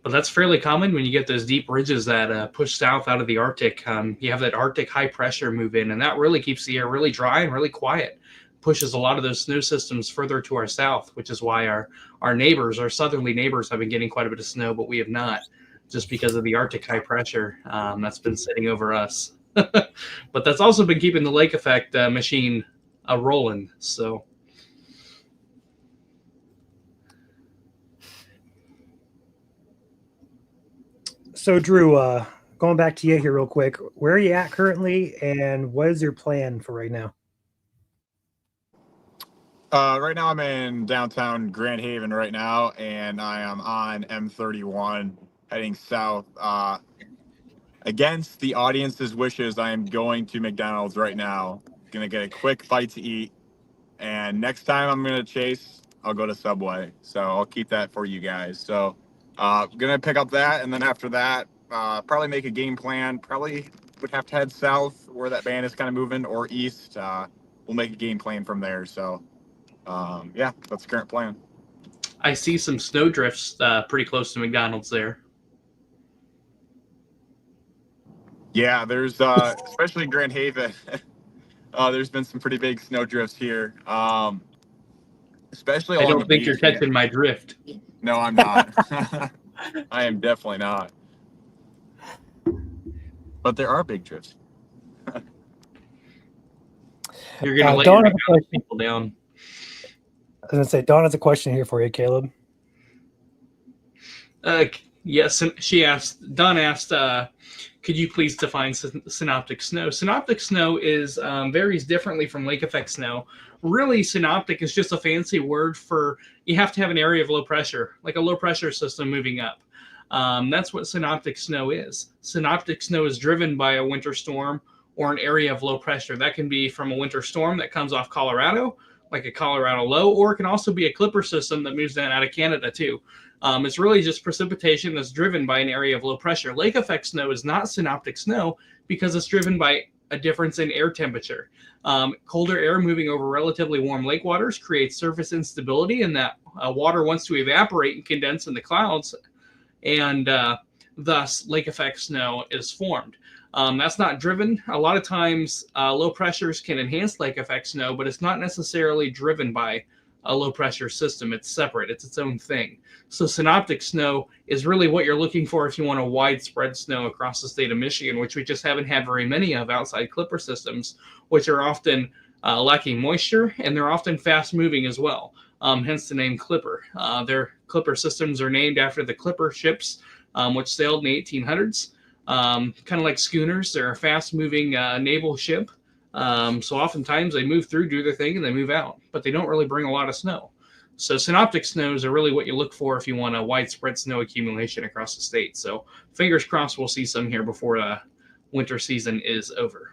S3: but that's fairly common when you get those deep ridges that push south out of the Arctic. You have that Arctic high pressure move in, and that really keeps the air really dry and really quiet. Pushes a lot of those snow systems further to our south, which is why our neighbors, our southerly neighbors, have been getting quite a bit of snow, but we have not, just because of the Arctic high pressure that's been sitting over us. But that's also been keeping the lake effect machine rolling. So.
S1: So, Drew, going back to you here real quick, where are you at currently, and what is your plan for right now?
S2: Right now I'm in downtown Grand Haven right now, and I am on M31 heading south. Against the audience's wishes, I am going to McDonald's right now. Gonna get a quick bite to eat, and next time I'm gonna chase, I'll go to Subway. So I'll keep that for you guys. So gonna pick up that, and then after that, probably make a game plan. Probably would have to head south where that band is kind of moving, or east. We'll make a game plan from there. So yeah, that's the current plan.
S3: I see some snow drifts pretty close to McDonald's there.
S2: Yeah, there's especially in Grand Haven. There's been some pretty big snow drifts here, especially
S3: I
S2: along the
S3: don't think you're
S2: beach. Yeah.
S3: catching my drift.
S2: No, I'm not. I am definitely not. But there are big drifts.
S3: You're going to let
S1: Dawn
S3: your
S1: has a
S3: McDonald's
S1: question.
S3: people down.
S1: I was going to say, Dawn has a question here for you, Caleb.
S3: Yes, she asked. Don asked, "Could you please define synoptic snow?" Synoptic snow is varies differently from lake effect snow. Really, synoptic is just a fancy word for you have to have an area of low pressure, like a low pressure system moving up. That's what synoptic snow is. Synoptic snow is driven by a winter storm or an area of low pressure. That can be from a winter storm that comes off Colorado, like a Colorado low, or it can also be a clipper system that moves down out of Canada too. It's really just precipitation that's driven by an area of low pressure. Lake effect snow is not synoptic snow because it's driven by a difference in air temperature. Colder air moving over relatively warm lake waters creates surface instability, and that water wants to evaporate and condense in the clouds, and thus lake effect snow is formed. That's not driven. A lot of times, low pressures can enhance lake effect snow, but it's not necessarily driven by a low pressure system. It's separate. It's its own thing. So synoptic snow is really what you're looking for if you want a widespread snow across the state of Michigan, which we just haven't had very many of outside clipper systems, which are often lacking moisture, and they're often fast moving as well. Hence the name Clipper. Their Clipper systems are named after the Clipper ships, which sailed in the 1800s. Kind of like schooners. They're a fast moving naval ship. So oftentimes they move through, do their thing, and they move out, but they don't really bring a lot of snow. So synoptic snows are really what you look for if you want a widespread snow accumulation across the state. So fingers crossed we'll see some here before the winter season is over.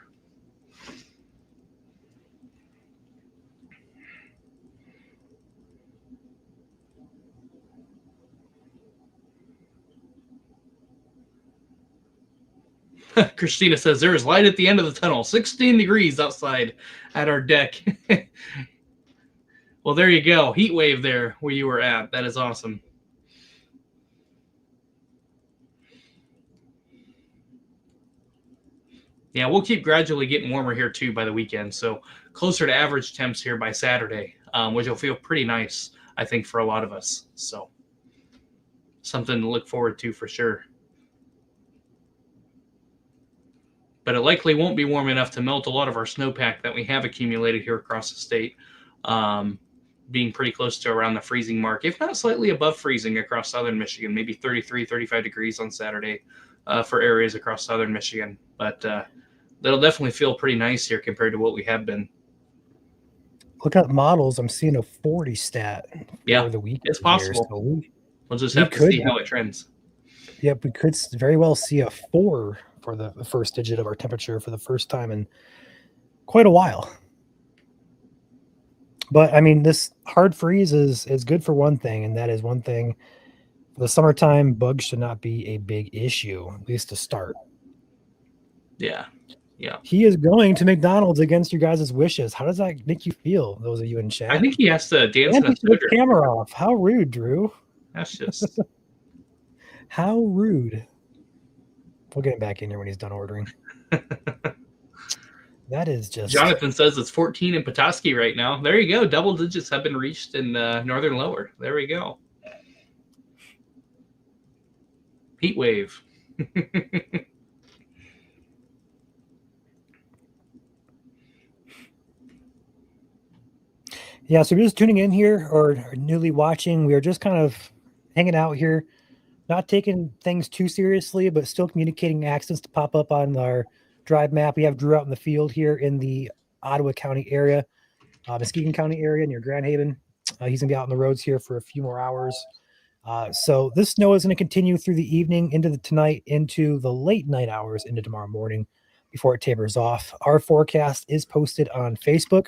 S3: Christina says there is light at the end of the tunnel. 16 degrees outside at our deck. Well, there you go. Heat wave there where you were at. That is awesome. Yeah, we'll keep gradually getting warmer here too by the weekend. So closer to average temps here by Saturday, which will feel pretty nice, I think, for a lot of us. So something to look forward to for sure. But it likely won't be warm enough to melt a lot of our snowpack that we have accumulated here across the state, being pretty close to around the freezing mark, if not slightly above freezing across southern Michigan, maybe 33, 35 degrees on Saturday for areas across southern Michigan. But that'll definitely feel pretty nice here compared to what we have been.
S1: Looking at models, I'm seeing a 40 stat
S3: Yeah,
S1: for the week.
S3: it's possible.
S1: So
S3: We'll just
S1: we
S3: have to
S1: could-
S3: see how it trends.
S1: yep, we could very well see a 4 for the first digit of our temperature for the first time in quite a while. But I mean, this hard freeze is good for one thing, and that is one thing. For the summertime, bugs should not be a big issue, at least to start.
S3: Yeah. Yeah.
S1: He is going to McDonald's against your guys' wishes. How does that make you feel, those of you in chat?
S3: I think he has to dance
S1: And
S3: in
S1: he
S3: a
S1: took the
S3: scooter.
S1: camera off. How rude, Drew.
S3: That's just
S1: How rude. We'll get him back in here when he's done ordering. That is just...
S3: Jonathan says it's 14 in Petoskey right now. There you go. Double digits have been reached in northern lower. There we go. Heat wave.
S1: Yeah, so if you're just tuning in here or newly watching, we are just kind of hanging out here, not taking things too seriously, but still communicating accidents to pop up on our drive map. We have Drew out in the field here in the Ottawa County area, Muskegon County area near Grand Haven. He's going to be out on the roads here for a few more hours. So this snow is going to continue through the evening, into the tonight, into the late night hours, into tomorrow morning before it tapers off. Our forecast is posted on Facebook,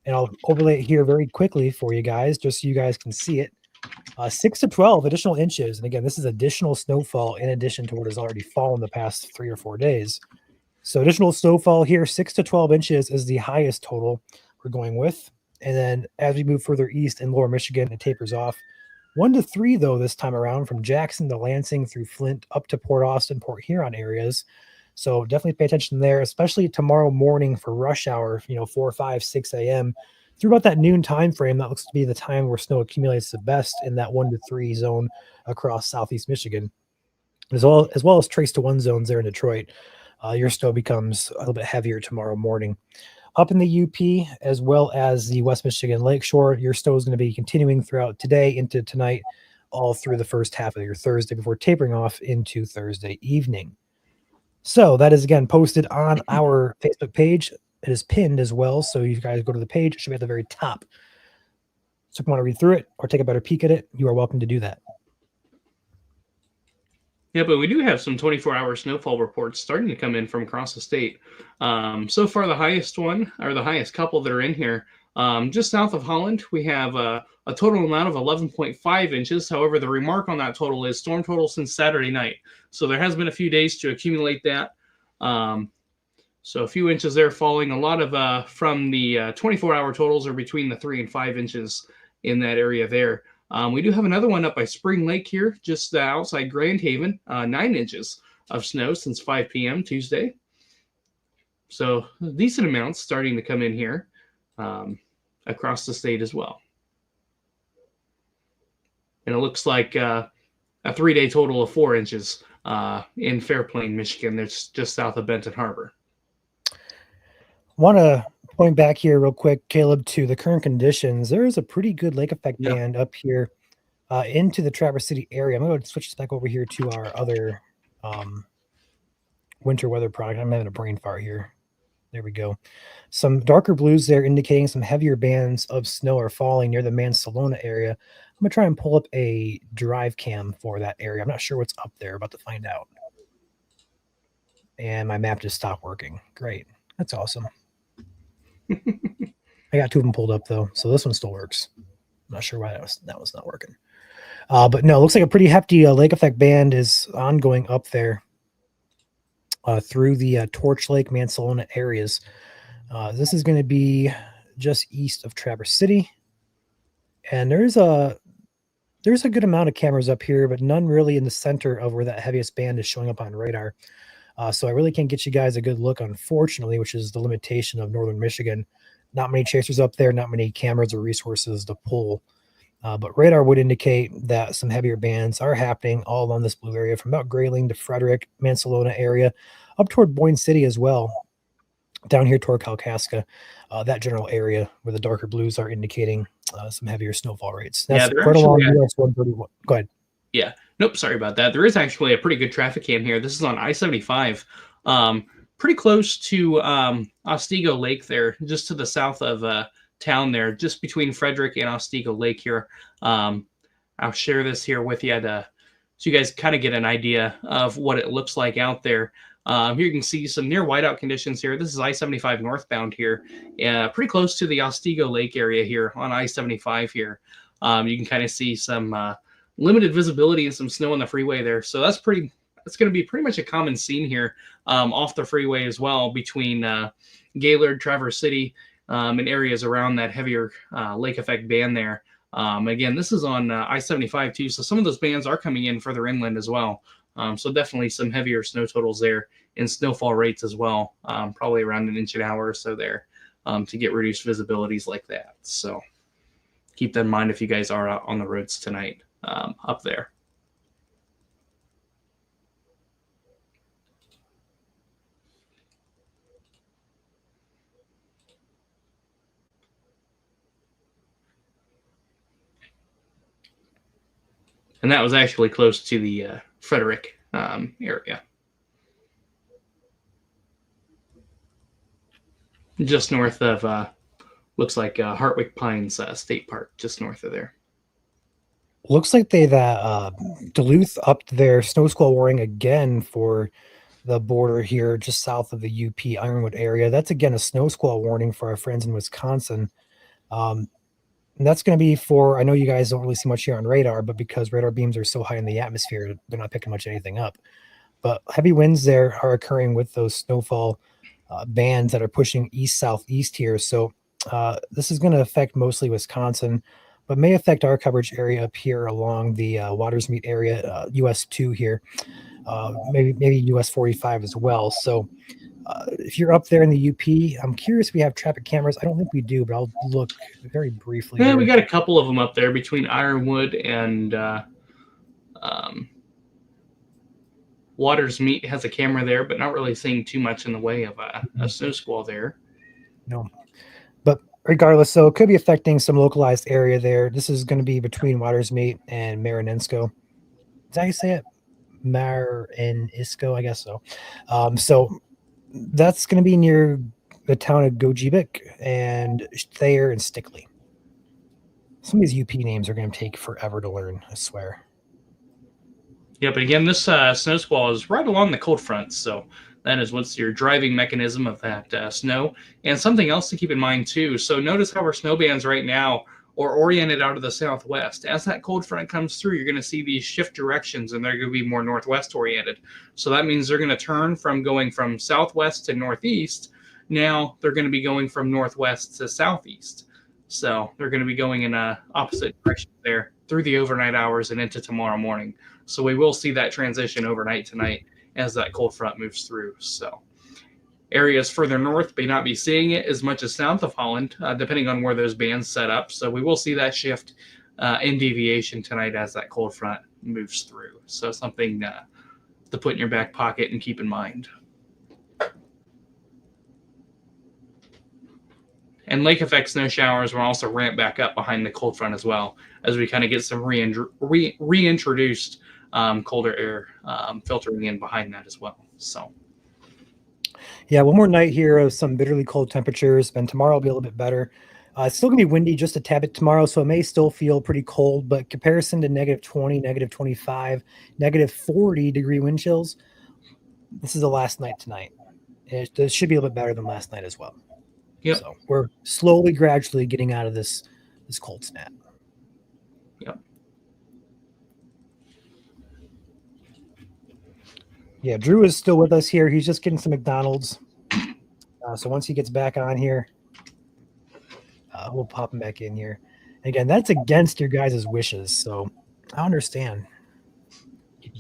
S1: and I'll overlay it here very quickly for you guys, just so you guys can see it. 6 to 12 additional inches. And again, this is additional snowfall in addition to what has already fallen the past 3 or 4 days. So additional snowfall here, 6 to 12 inches is the highest total we're going with. And then as we move further east in lower Michigan, it tapers off. 1 to 3, though, this time around, from Jackson to Lansing through Flint up to Port Austin, Port Huron areas. So definitely pay attention there, especially tomorrow morning for rush hour, 4, 5, 6 a.m. Through about that noon time frame. That looks to be the time where snow accumulates the best in that 1 to 3 zone across southeast Michigan, as well as trace to 1 zones there in Detroit. Your snow becomes a little bit heavier tomorrow morning. Up in the UP, as well as the West Michigan Lakeshore, your snow is going to be continuing throughout today into tonight, all through the first half of your Thursday before tapering off into Thursday evening. So that is, again, posted on our Facebook page. It is pinned as well, so you guys go to the page. It should be at the very top. So if you want to read through it or take a better peek at it, you are welcome to do that.
S3: Yeah, but we do have some 24-hour snowfall reports starting to come in from across the state. So far, the highest one, or the highest couple that are in here, just south of Holland, we have a total amount of 11.5 inches. However, the remark on that total is storm total since Saturday night. So there has been a few days to accumulate that. So a few inches there falling. A lot of from the 24-hour totals are between the 3 and 5 inches in that area there. We do have another one up by Spring Lake here, just outside Grand Haven, 9 inches of snow since 5 p.m. Tuesday. So decent amounts starting to come in here across the state as well. And it looks like a 3-day total of 4 inches in Fairplain, Michigan. That's just south of Benton Harbor.
S1: Want to point back here real quick, Caleb, to the current conditions. There is a pretty good lake effect band up here into the Traverse City area. I'm going to switch this back over here to our other winter weather product. I'm having a brain fart here. There we go. Some darker blues there indicating some heavier bands of snow are falling near the Mansalona area. I'm going to try and pull up a drive cam for that area. I'm not sure what's up there. About to find out. And my map just stopped working. Great. That's awesome. I got 2 of them pulled up, though, so this one still works. I'm not sure why that was not working. But no, it looks like a pretty hefty lake effect band is ongoing up there through the Torch Lake, Mansalona areas. This is going to be just east of Traverse City. And there's a good amount of cameras up here, but none really in the center of where that heaviest band is showing up on radar. So I really can't get you guys a good look, unfortunately, which is the limitation of northern Michigan. Not many chasers up there, not many cameras or resources to pull. But radar would indicate that some heavier bands are happening all along this blue area from about Grayling to Frederick, Mansalona area, up toward Boyne City as well, down here toward Kalkaska, that general area where the darker blues are indicating some heavier snowfall rates.
S3: Yeah,
S1: That's
S3: they're
S1: right along
S3: actually
S1: US 131. Go ahead.
S3: Yeah. Nope. Sorry about that. There is actually a pretty good traffic cam here. This is on I-75, pretty close to Otsego Lake there, just to the south of town there, just between Frederick and Otsego Lake here. I'll share this here with you so you guys kind of get an idea of what it looks like out there. Here you can see some near whiteout conditions here. This is I-75 northbound here, pretty close to the Otsego Lake area here on I-75 here. You can kind of see some limited visibility and some snow on the freeway there. So that's going to be pretty much a common scene here off the freeway as well between Gaylord, Traverse City, and areas around that heavier lake effect band there. Again, this is on I-75 too. So some of those bands are coming in further inland as well. So definitely some heavier snow totals there and snowfall rates as well, probably around an inch an hour or so there to get reduced visibilities like that. So keep that in mind if you guys are out on the roads tonight up there. And that was actually close to the Frederick area. Just north of, looks like Hartwick Pines State Park, just north of there.
S1: Looks like they've Duluth upped their snow squall warning again for the border here just south of the UP Ironwood area. That's again a snow squall warning for our friends in Wisconsin. And that's going to be for, I know you guys don't really see much here on radar, but because radar beams are so high in the atmosphere, they're not picking much anything up. But heavy winds there are occurring with those snowfall bands that are pushing east-southeast here. So this is going to affect mostly Wisconsin, but may affect our coverage area up here along the Watersmeet area, US 2 here, maybe US 45 as well. So if you're up there in the UP, I'm curious if we have traffic cameras. I don't think we do, but I'll look very briefly.
S3: Yeah,
S1: here.
S3: we got a couple of them up there between Ironwood and Watersmeet has a camera there, but not really seeing too much in the way of a snow squall there.
S1: No. But regardless, so it could be affecting some localized area there. This is going to be between Watersmeet and Marinensko. Is that how you say it? Marinensko, I guess so. So that's going to be near the town of Gogebic and Thayer and Stickley. Some of these UP names are going to take forever to learn, I swear.
S3: Yeah, but again, this snow squall is right along the cold front, so that is what's your driving mechanism of that snow. And something else to keep in mind, too. So notice how our snow bands right now are oriented out of the southwest. As that cold front comes through, you're going to see these shift directions, and they're going to be more northwest oriented. So that means they're going to turn from going from southwest to northeast. Now they're going to be going from northwest to southeast. So they're going to be going in opposite directions there through the overnight hours and into tomorrow morning. So we will see that transition overnight tonight as that cold front moves through. So areas further north may not be seeing it as much as south of Holland, depending on where those bands set up. So we will see that shift in deviation tonight as that cold front moves through. So something to put in your back pocket and keep in mind. And lake effect snow showers will also ramp back up behind the cold front as well, as we kind of get some reintroduced colder air filtering in behind that as well. So,
S1: yeah, one more night here of some bitterly cold temperatures, and tomorrow will be a little bit better. It's still going to be windy just a tad bit tomorrow, so it may still feel pretty cold, but comparison to -20, -25, -40-degree wind chills, this is the last night tonight. It should be a little bit better than last night as well.
S3: Yep.
S1: So we're slowly, gradually getting out of this cold snap.
S3: Yep.
S1: Yeah, Drew is still with us here. He's just getting some McDonald's. So once he gets back on here, we'll pop him back in here. And again, that's against your guys' wishes. So I understand.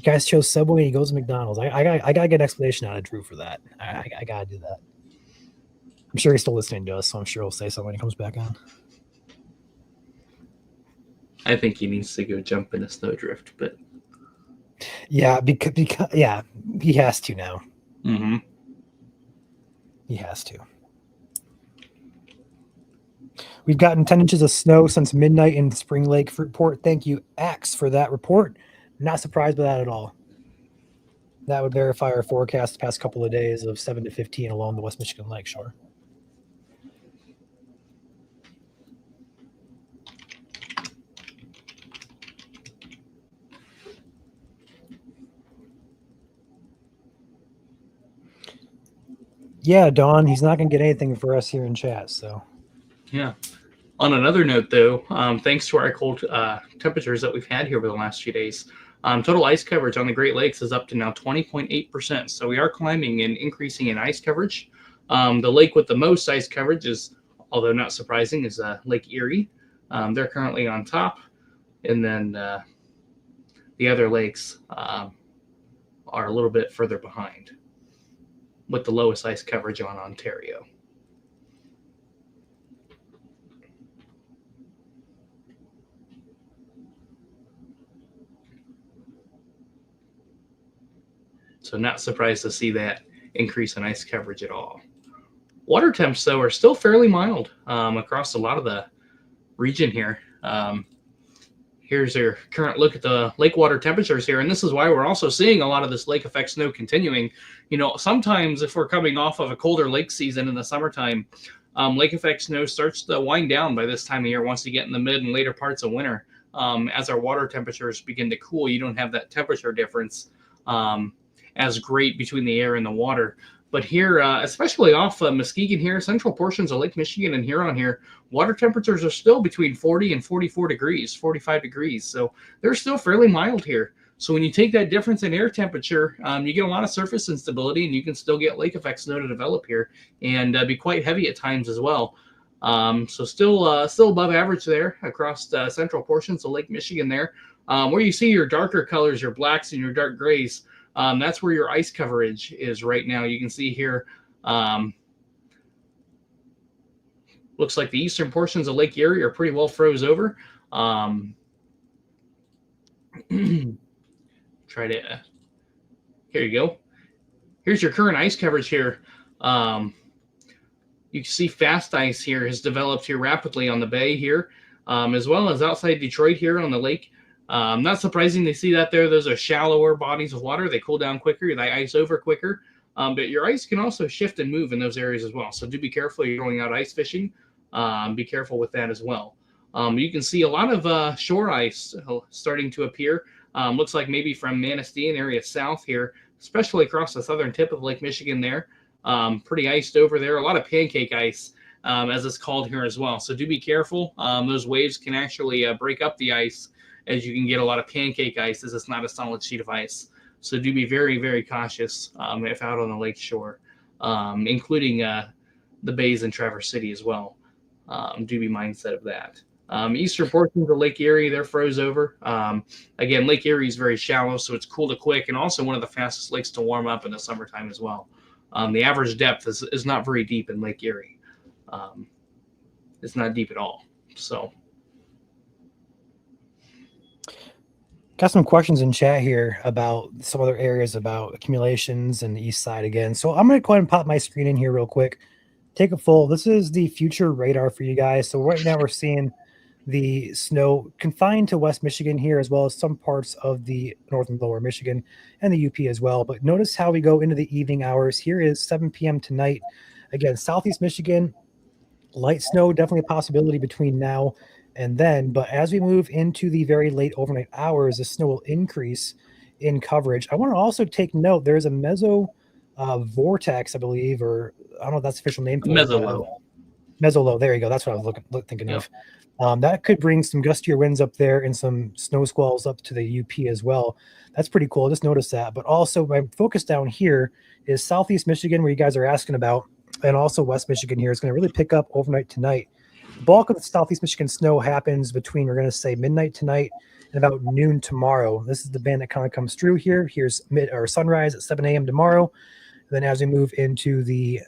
S1: guys chose Subway. He goes to McDonald's. I gotta get an explanation out of Drew for that. I gotta do that. I'm sure he's still listening to us, so I'm sure he'll say something when he comes back on.
S3: I think he needs to go jump in a snowdrift, but
S1: Yeah, because yeah, he has to now.
S3: mm-hmm.
S1: He has to. We've gotten 10 inches of snow since midnight in Spring Lake Fruitport. Thank you, X, for that report. Not surprised by that at all. That would verify our forecast the past couple of days of 7 to 15 along the West Michigan Lakeshore. Yeah, Dawn, he's not going to get anything for us here in chat, so.
S3: Yeah. On another note, though, thanks to our cold temperatures that we've had here over the last few days, total ice coverage on the Great Lakes is up to now 20.8%. So we are climbing and increasing in ice coverage. The lake with the most ice coverage is, although not surprising, is Lake Erie. They're currently on top. And then the other lakes are a little bit further behind, with the lowest ice coverage on Ontario. So not surprised to see that increase in ice coverage at all. Water temps, though, are still fairly mild across a lot of the region here. Here's our current look at the lake water temperatures here, and this is why we're also seeing a lot of this lake effect snow continuing. You know, sometimes if we're coming off of a colder lake season in the summertime, lake effect snow starts to wind down by this time of year once you get in the mid and later parts of winter. As our water temperatures begin to cool, you don't have that temperature difference as great between the air and the water. But here, especially off Muskegon here, central portions of Lake Michigan and Huron here, water temperatures are still between 40 and 44 degrees, 45 degrees. So they're still fairly mild here. So when you take that difference in air temperature, you get a lot of surface instability, and you can still get lake effect snow to develop here and be quite heavy at times as well. So still above average there across the central portions of Lake Michigan there. Where you see your darker colors, your blacks and your dark grays, that's where your ice coverage is right now. You can see here, looks like the eastern portions of Lake Erie are pretty well froze over. Here you go. Here's your current ice coverage here. You can see fast ice here has developed here rapidly on the bay here, as well as outside Detroit here on the lake. Not surprising to see that there. Those are shallower bodies of water. They cool down quicker. They ice over quicker. But your ice can also shift and move in those areas as well. So do be careful. You're going out ice fishing. Be careful with that as well. You can see a lot of shore ice starting to appear. Looks like maybe from Manistee and area south here, especially across the southern tip of Lake Michigan there. Pretty iced over there. A lot of pancake ice, as it's called here as well. So do be careful. Those waves can actually break up the ice, as you can get a lot of pancake ice, as it's not a solid sheet of ice. So do be very, very cautious if out on the lake shore, including the bays in Traverse City as well. Do be mindset of that. Eastern portions of Lake Erie, they're froze over. Again, Lake Erie is very shallow, so it's cool to quick, and also one of the fastest lakes to warm up in the summertime as well. The average depth is not very deep in Lake Erie. It's not deep at all. So.
S1: Got some questions in chat here about some other areas about accumulations and the east side again. So I'm going to go ahead and pop my screen in here real quick. Take a full. This is the future radar for you guys. So right now we're seeing the snow confined to West Michigan here, as well as some parts of the North and Lower Michigan and the UP as well. But notice how we go into the evening hours. Here is 7 p.m. tonight. Again, Southeast Michigan, light snow, definitely a possibility between now and then. But as we move into the very late overnight hours, the snow will increase in coverage. I want to also take note, there's a meso vortex, I believe, or I don't know if that's the official name for
S3: Mesolow.
S1: Mesolow. There you go. That's what I was thinking of. That could bring some gustier winds up there and some snow squalls up to the UP as well. That's pretty cool. Just notice that. But also my focus down here is Southeast Michigan, where you guys are asking about, and also West Michigan here is going to really pick up overnight tonight. bulk of the Southeast Michigan snow happens between, we're going to say, midnight tonight and about noon tomorrow. This is the band that kind of comes through here. Here's sunrise at 7 a.m. tomorrow. And then as we move into the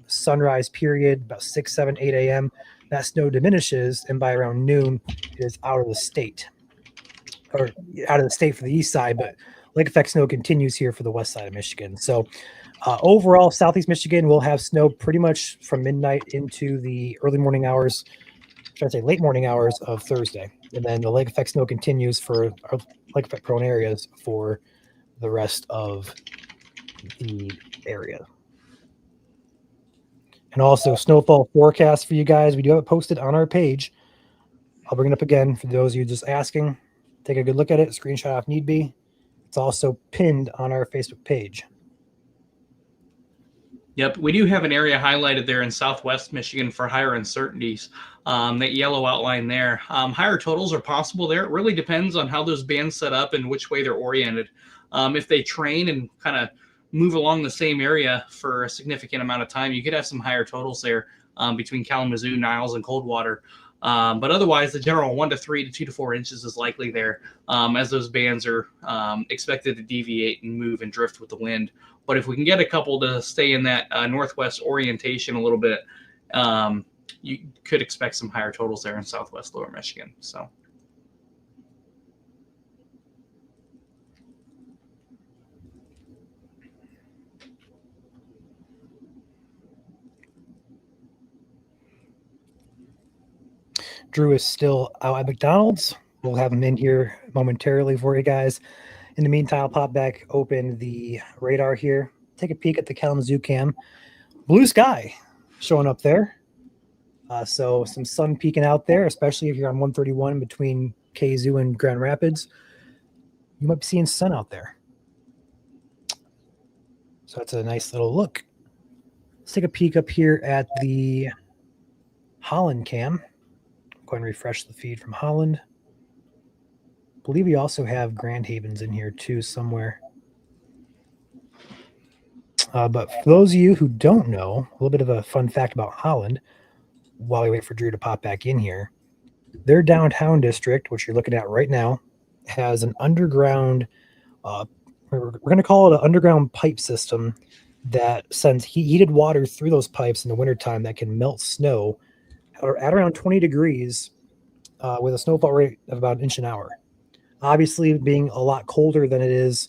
S1: sunrise period, about 6, 7, 8 a.m., that snow diminishes, and by around noon, it is out of the state. Or out of the state for the east side, but lake effect snow continues here for the west side of Michigan. So overall, Southeast Michigan will have snow pretty much from midnight into the early morning hours, late morning hours of Thursday. And then the lake effect snow continues for our lake effect prone areas for the rest of the area. And also snowfall forecast for you guys. We do have it posted on our page. I'll bring it up again for those of you just asking. Take a good look at it, screenshot if need be. It's also pinned on our Facebook page.
S3: Yep, we do have an area highlighted there in Southwest Michigan for higher uncertainties. That yellow outline there. Higher totals are possible there. It really depends on how those bands set up and which way they're oriented. If they train and kind of move along the same area for a significant amount of time, you could have some higher totals there between Kalamazoo, Niles, and Coldwater. But otherwise, the general 1 to 3 to 2 to 4 inches is likely there as those bands are expected to deviate and move and drift with the wind. But if we can get a couple to stay in that northwest orientation a little bit, you could expect some higher totals there in Southwest Lower Michigan. So.
S1: Drew is still out at McDonald's. We'll have him in here momentarily for you guys. In the meantime, I'll pop back open the radar here. Take a peek at the Kalamazoo cam. Blue sky showing up there. So some sun peeking out there, especially if you're on 131 between Kazoo and Grand Rapids. You might be seeing sun out there. So that's a nice little look. Let's take a peek up here at the Holland cam. Go ahead and refresh the feed from Holland. I believe we also have Grand Havens in here too somewhere. But for those of you who don't know, a little bit of a fun fact about Holland, while we wait for Drew to pop back in here, their downtown district, which you're looking at right now, has an underground, we're going to call it an underground pipe system that sends heated water through those pipes in the wintertime that can melt snow at around 20 degrees with a snowfall rate of about 1 inch an hour. Obviously, being a lot colder than it is,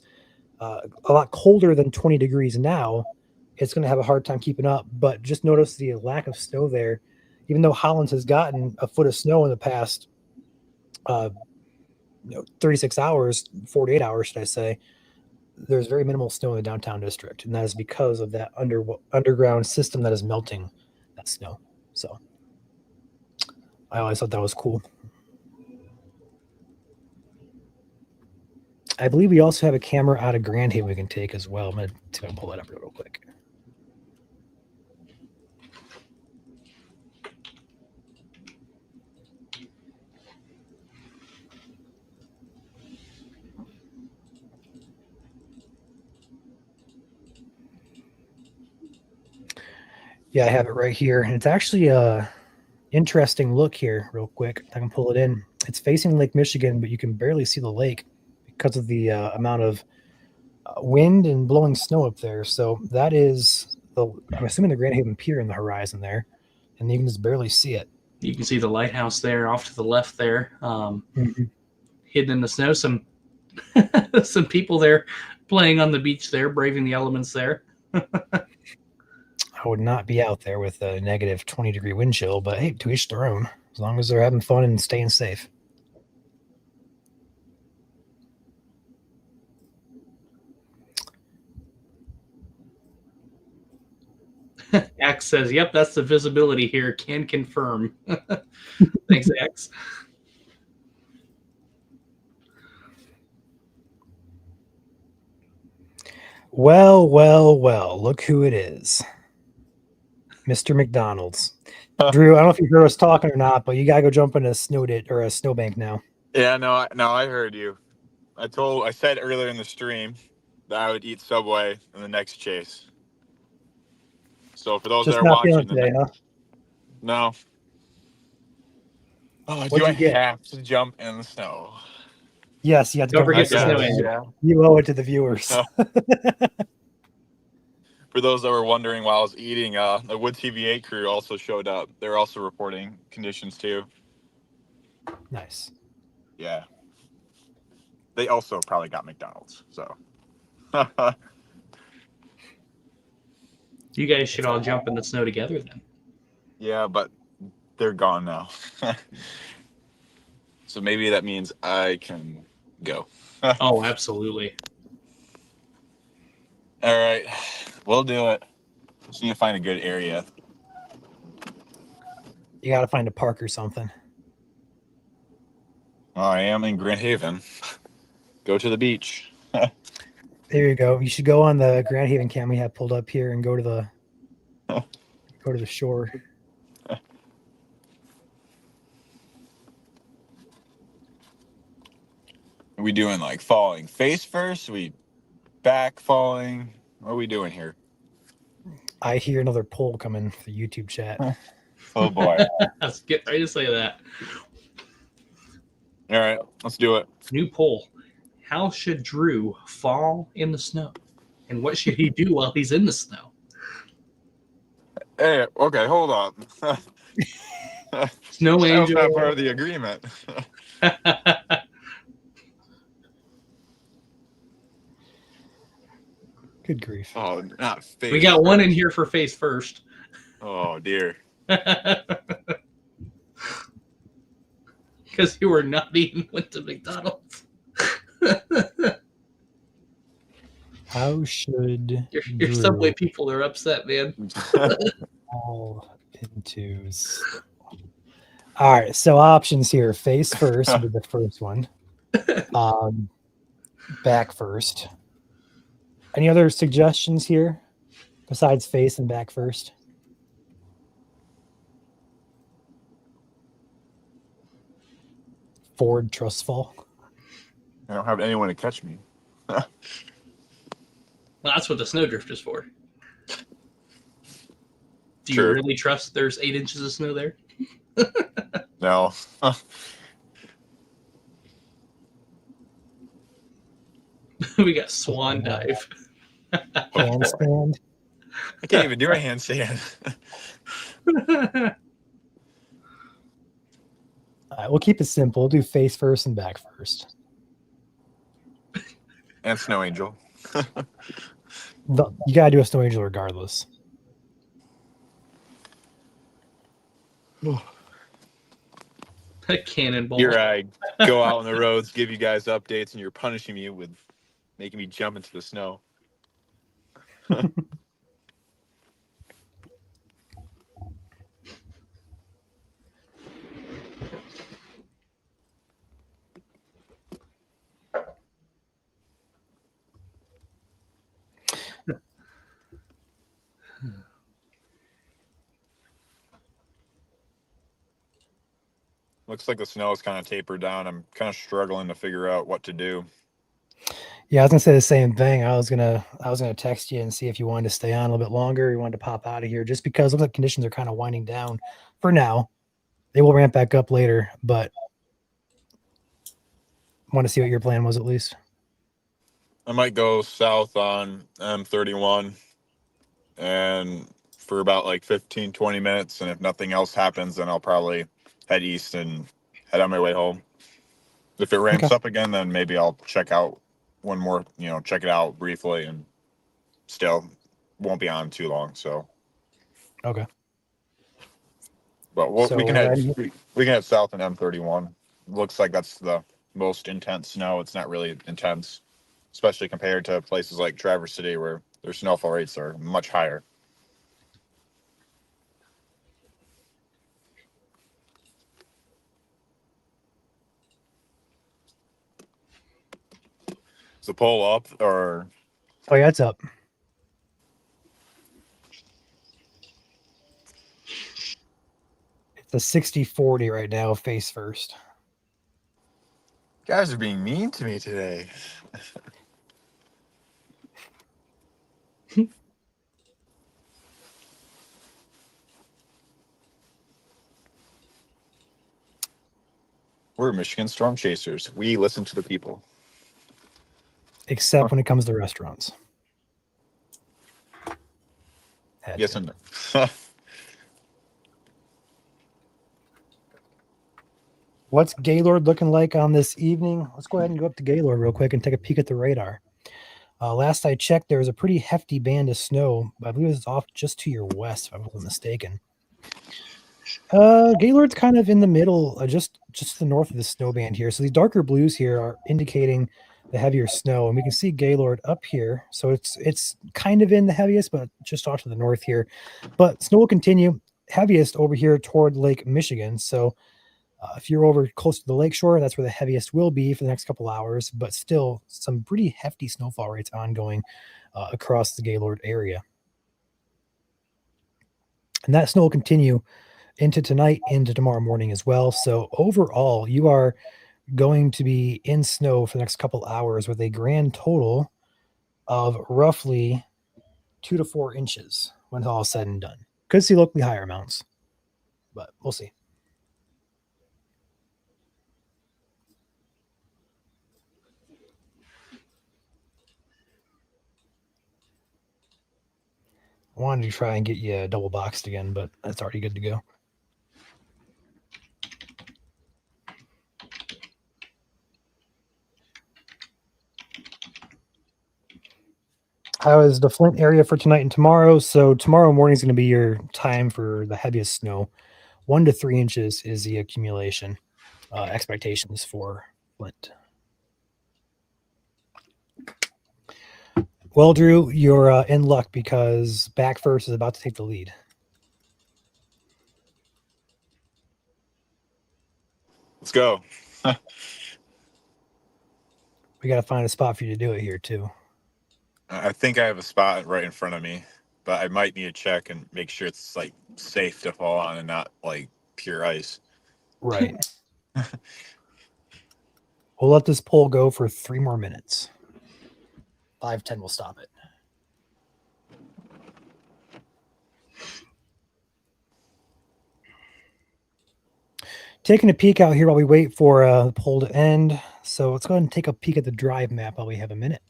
S1: a lot colder than 20 degrees now, it's going to have a hard time keeping up. But just notice the lack of snow there. Even though Holland has gotten a foot of snow in the past 36 hours, 48 hours, should I say, there's very minimal snow in the downtown district. And that is because of that underground system that is melting that snow. So I always thought that was cool. I believe we also have a camera out of Grand Haven we can take as well. I'm going to pull that up real quick. Yeah, I have it right here. And it's actually a interesting look here real quick. I can pull it in. It's facing Lake Michigan, but you can barely see the lake because of the amount of wind and blowing snow up there. So that is, I'm assuming the Grand Haven Pier in the horizon there, and you can just barely see it.
S3: You can see the lighthouse there off to the left there, hidden in the snow. Some people there playing on the beach there, braving the elements there.
S1: I would not be out there with a negative 20-degree wind chill, but hey, to each their own, as long as they're having fun and staying safe.
S3: X says, yep, that's the visibility here. Can confirm. Thanks, X.
S1: Well, look who it is. Mr. McDonald's. Drew, I don't know if you heard us talking or not, but you got to go jump in a snowbank now.
S2: Yeah, no, I heard you. I said earlier in the stream that I would eat Subway in the next chase. So for those
S1: Just
S2: that are
S1: not
S2: watching
S1: feeling today, huh?
S2: No. Oh,
S1: What'd
S2: do I
S1: you get?
S2: have to jump in the snow?
S1: Yes, you have to
S3: Don't
S1: jump in
S3: forget
S1: the
S3: the
S1: snow.
S3: snow angel.
S2: Yeah.
S1: You owe it to the viewers.
S2: Oh. For those that were wondering while I was eating, the Wood TVA crew also showed up. They're also reporting conditions too.
S1: Nice.
S2: Yeah. They also probably got McDonald's. So.
S3: You guys should all jump in the snow together then.
S2: Yeah, but they're gone now. So maybe that means I can go.
S3: Oh, absolutely.
S2: All right. We'll do it. Just need to find a good area.
S1: You got to find a park or something.
S2: I am in Grand Haven. Go to the beach.
S1: There you go. You should go on the Grand Haven cam we have pulled up here and go to the shore.
S2: Are we doing like falling face first? We back falling? What are we doing here?
S1: I hear another poll coming for the YouTube chat.
S2: Oh boy.
S3: I was getting ready to say that.
S2: All right, let's do it.
S3: New poll. How should Drew fall in the snow? And what should he do while he's in the snow?
S2: Hey, okay, hold on.
S3: Snow
S2: That was
S3: angel.
S2: not part of the agreement.
S1: Good grief.
S2: Oh, not face.
S3: We got one in
S2: first.
S3: here for face first.
S2: Oh dear.
S3: Because you were not eating went to McDonald's.
S1: How should
S3: Your
S1: Drew
S3: Subway people are upset, man.
S1: fall into All right, so options here. Face first would be the first one. Back first. Any other suggestions here besides face and back first? Forward trust fall.
S2: I don't have anyone to catch me.
S3: Well, that's what the snowdrift is for. Do
S2: Sure.
S3: you really trust there's 8 inches of snow there?
S2: No.
S3: We got swan dive.
S1: Handstand.
S2: I can't even do a handstand.
S1: All right, we'll keep it simple. We'll do face first and back first.
S2: And snow angel.
S1: You gotta do a snow angel regardless.
S3: A cannonball.
S2: Here I go out on the roads, give you guys updates, and you're punishing me with making me jump into the snow. Looks like the snow is kind of tapered down. I'm kind of struggling to figure out what to do.
S1: Yeah, I was gonna say the same thing. I was gonna text you and see if you wanted to stay on a little bit longer, or you wanted to pop out of here, just because it looks like conditions are kind of winding down for now. They will ramp back up later, but want to see what your plan was at least.
S2: I might go south on M31 and for about like 15, 20 minutes. And if nothing else happens, then I'll probably head east and head on my way home. If it ramps
S1: Okay.
S2: up again, then maybe I'll check out one more, check it out briefly, and still won't be on too long. So,
S1: Okay.
S2: but
S1: So
S2: we can
S1: we're
S2: head
S1: ready?
S2: we can head south on M31. Looks like that's the most intense snow. It's not really intense, especially compared to places like Traverse City where their snowfall rates are much higher. Is the pole up or?
S1: Oh yeah, it's up. It's a 60-40 right now, face first.
S2: Guys are being mean to me today. We're Michigan Storm Chasers. We listen to the people.
S1: Except when it comes to restaurants. Had
S2: Yes
S1: to.
S2: and no.
S1: What's Gaylord looking like on this evening? Let's go ahead and go up to Gaylord real quick and take a peek at the radar. Last I checked, there was a pretty hefty band of snow. I believe it was off just to your west, if I wasn't mistaken. Gaylord's kind of in the middle, just to the north of the snow band here. So these darker blues here are indicating the heavier snow, and we can see Gaylord up here. So it's kind of in the heaviest, but just off to the north here. But snow will continue heaviest over here toward Lake Michigan. So if you're over close to the lakeshore, that's where the heaviest will be for the next couple hours, but still some pretty hefty snowfall rates ongoing across the Gaylord area. And that snow will continue into tonight, into tomorrow morning as well. So overall, you are going to be in snow for the next couple hours with a grand total of roughly 2 to 4 inches when it's all said and done. Could see locally higher amounts, but we'll see. I wanted to try and get you double boxed again, but that's already good to go. How is the Flint area for tonight and tomorrow? So tomorrow morning is going to be your time for the heaviest snow. 1 to 3 inches is the accumulation expectations for Flint. Well, Drew, you're in luck because Back First is about to take the lead.
S2: Let's go.
S1: We got to find a spot for you to do it here, too.
S2: I think I have a spot right in front of me, but I might need to check and make sure it's like safe to fall on and not like pure ice.
S1: Right. We'll let this poll go for 3 more minutes. 5:10 will stop it. Taking a peek out here while we wait for the poll to end. So let's go ahead and take a peek at the drive map while we have a minute.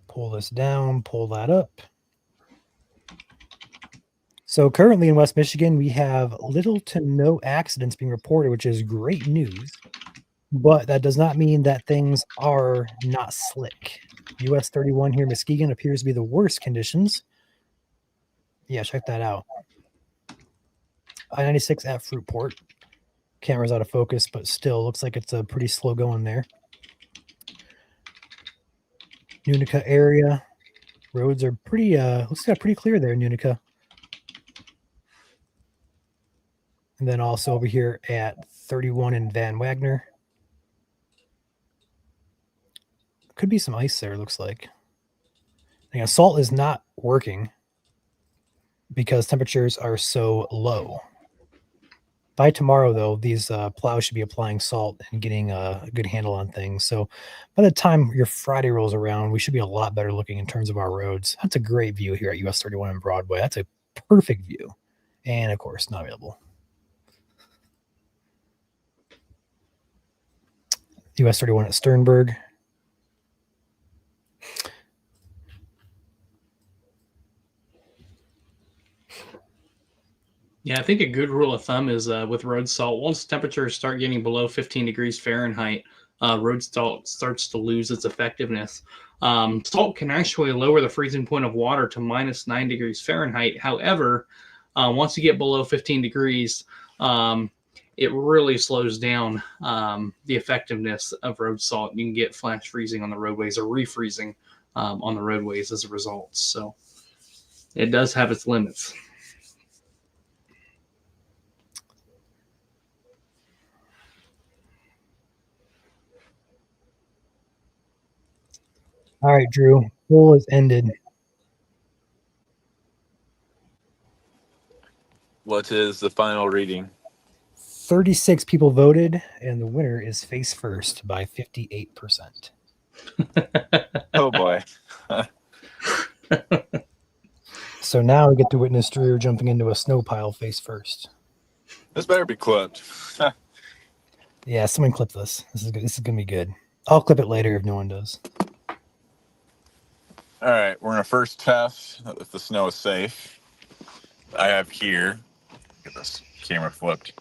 S1: Pull this down, pull that up. So currently in West Michigan, we have little to no accidents being reported, which is great news. But that does not mean that things are not slick. US 31 here in Muskegon appears to be the worst conditions. Yeah, check that out. I-96 at Fruitport. Camera's out of focus, but still looks like it's a pretty slow going there. Unica area. Roads are pretty, looks like pretty clear there in Unica. And then also over here at 31 in Van Wagner. Could be some ice there, looks like. And assault is not working because temperatures are so low. By tomorrow, though, these plows should be applying salt and getting a good handle on things. So by the time your Friday rolls around, we should be a lot better looking in terms of our roads. That's a great view here at US 31 and Broadway. That's a perfect view. And, of course, not available. US 31 at Sternberg.
S3: Yeah, I think a good rule of thumb is with road salt, once temperatures start getting below 15 degrees Fahrenheit, road salt starts to lose its effectiveness. Salt can actually lower the freezing point of water to -9 degrees Fahrenheit. However, once you get below 15 degrees, it really slows down the effectiveness of road salt. You can get flash freezing on the roadways or refreezing on the roadways as a result. So it does have its limits.
S1: All right, Drew. Poll is ended.
S2: What is the final reading?
S1: 36 people voted, and the winner is Face First by 58%.
S2: Oh boy.
S1: So So now we get to witness Drew jumping into a snow pile face first.
S2: This better be clipped.
S1: Yeah, someone clip this. This is good. This is gonna be good. I'll clip it later if no one does.
S2: All right, we're gonna first test if the snow is safe. I have here. Get this camera flipped.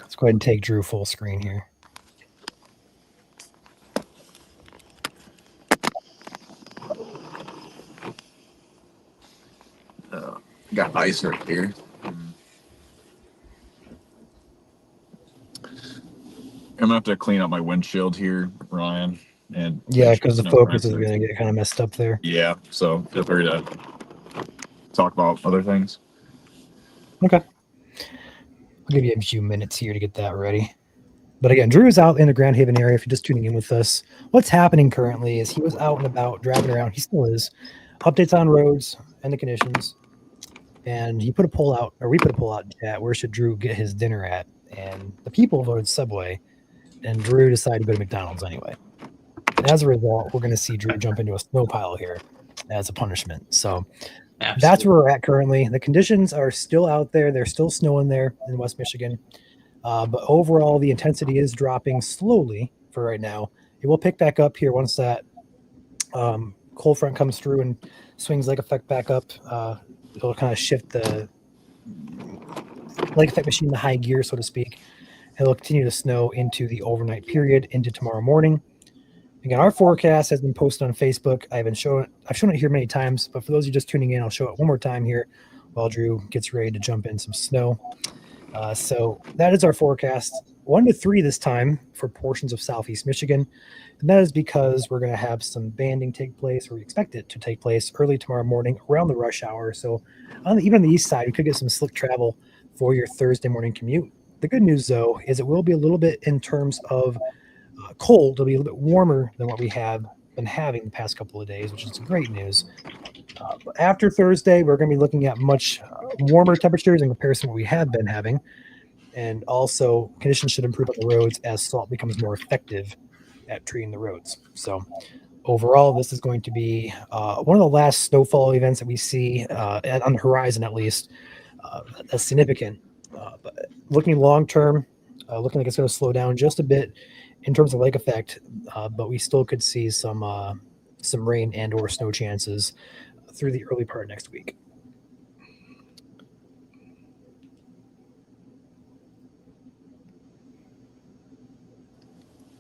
S1: Let's go ahead and take Drew full screen here.
S2: Got ice right here. I'm gonna have to clean up my windshield here, Ryan. And
S1: Yeah, because the
S2: snow
S1: focus is
S2: pressure.
S1: gonna get kind of messed up there.
S2: Yeah, so feel free to talk about other things.
S1: Okay. I'll give you a few minutes here to get that ready. But again, Drew is out in the Grand Haven area. If you're just tuning in with us, what's happening currently is he was out and about driving around. He still is. Updates on roads and the conditions. And he put a poll out, or we put a poll out in chat, where should Drew get his dinner at? And the people voted Subway. And Drew decided to go to McDonald's anyway. And as a result, we're going to see Drew jump into a snow pile here as a punishment. So that's where we're at currently. The conditions are still out there. There's still snow in there in West Michigan. But overall, the intensity is dropping slowly for right now. It will pick back up here once that cold front comes through and swings lake effect back up. It'll kind of shift the lake effect machine in the high gear, so to speak. It'll continue to snow into the overnight period into tomorrow morning. Again, our forecast has been posted on Facebook. I've shown it here many times, but for those of you just tuning in, I'll show it one more time here while Drew gets ready to jump in some snow. So that is our forecast, 1 to 3 this time for portions of Southeast Michigan. And that is because we're going to have some banding take place, or we expect it to take place early tomorrow morning around the rush hour. So even on the east side, we could get some slick travel for your Thursday morning commute. The good news, though, is it will be a little bit in terms of cold. It'll be a little bit warmer than what we have been having the past couple of days, which is great news. But after Thursday, we're going to be looking at much warmer temperatures in comparison to what we have been having. And also, conditions should improve on the roads as salt becomes more effective at treating the roads. So overall, this is going to be one of the last snowfall events that we see on the horizon, at least, that's significant. But looking long term, looking like it's going to slow down just a bit in terms of lake effect, but we still could see some rain and or snow chances through the early part of next week.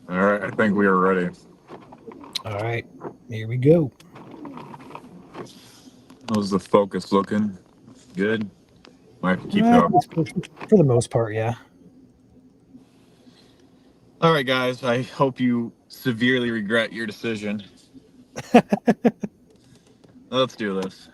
S2: All right, I think we are ready.
S1: All right, here we go.
S2: How's the focus looking? Good? Might have to keep it up.
S1: For the most part, yeah.
S2: All right, guys, I hope you severely regret your decision. Let's do this.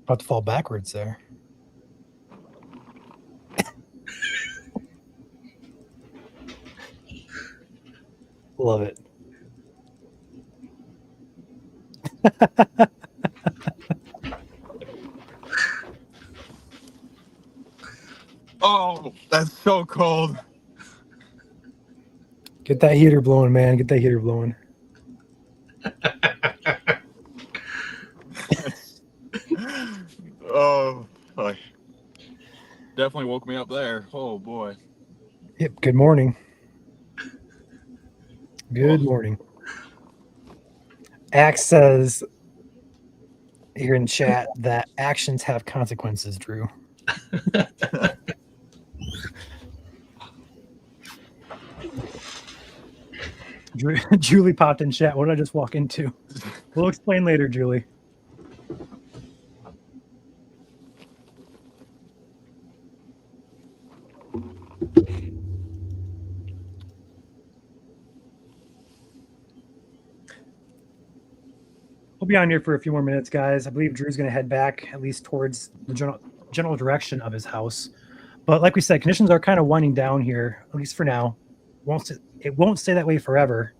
S1: About to fall backwards there. Love it.
S2: Oh, that's so cold.
S1: Get that heater blowing, man. Get that heater blowing.
S2: Oh, boy. Definitely woke me up there. Oh, boy.
S1: Yep. Good morning. Good morning. Axe says here in chat that actions have consequences, Drew. Julie popped in chat. What did I just walk into? We'll explain later, Julie. We'll be on here for a few more minutes, guys. I believe Drew's going to head back at least towards the general direction of his house. But like we said, conditions are kind of winding down here, at least for now. it won't stay that way forever.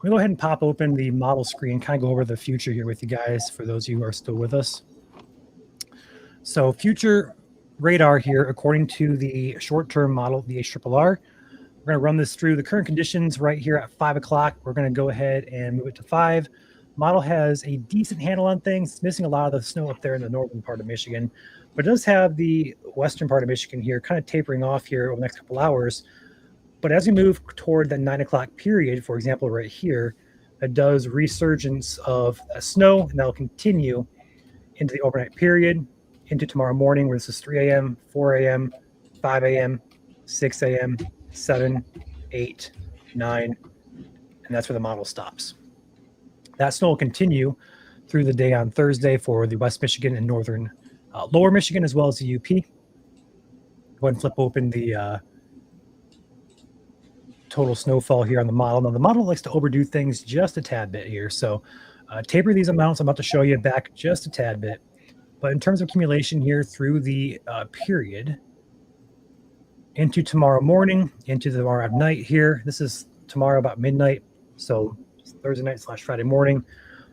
S1: We'll go ahead and pop open the model screen, kind of go over the future here with you guys for those of you who are still with us. So future radar here, according to the short-term model, the HRRR, we're going to run this through the current conditions right here at 5 o'clock. We're going to go ahead and move it to 5. Model has a decent handle on things. It's missing a lot of the snow up there in the northern part of Michigan, but it does have the western part of Michigan here kind of tapering off here over the next couple hours. But as we move toward the 9 o'clock period, for example, right here, it does resurgence of snow, and that'll continue into the overnight period, into tomorrow morning, where this is 3 a.m., 4 a.m., 5 a.m., 6 a.m., 7, 8, 9, and that's where the model stops. That snow will continue through the day on Thursday for the West Michigan and northern lower Michigan, as well as the UP. Go ahead and flip open the total snowfall here on the model. Now, the model likes to overdo things just a tad bit here, so taper these amounts I'm about to show you back just a tad bit. But in terms of accumulation here through the period, into tomorrow morning, into tomorrow night here, this is tomorrow about midnight, so Thursday night / Friday morning,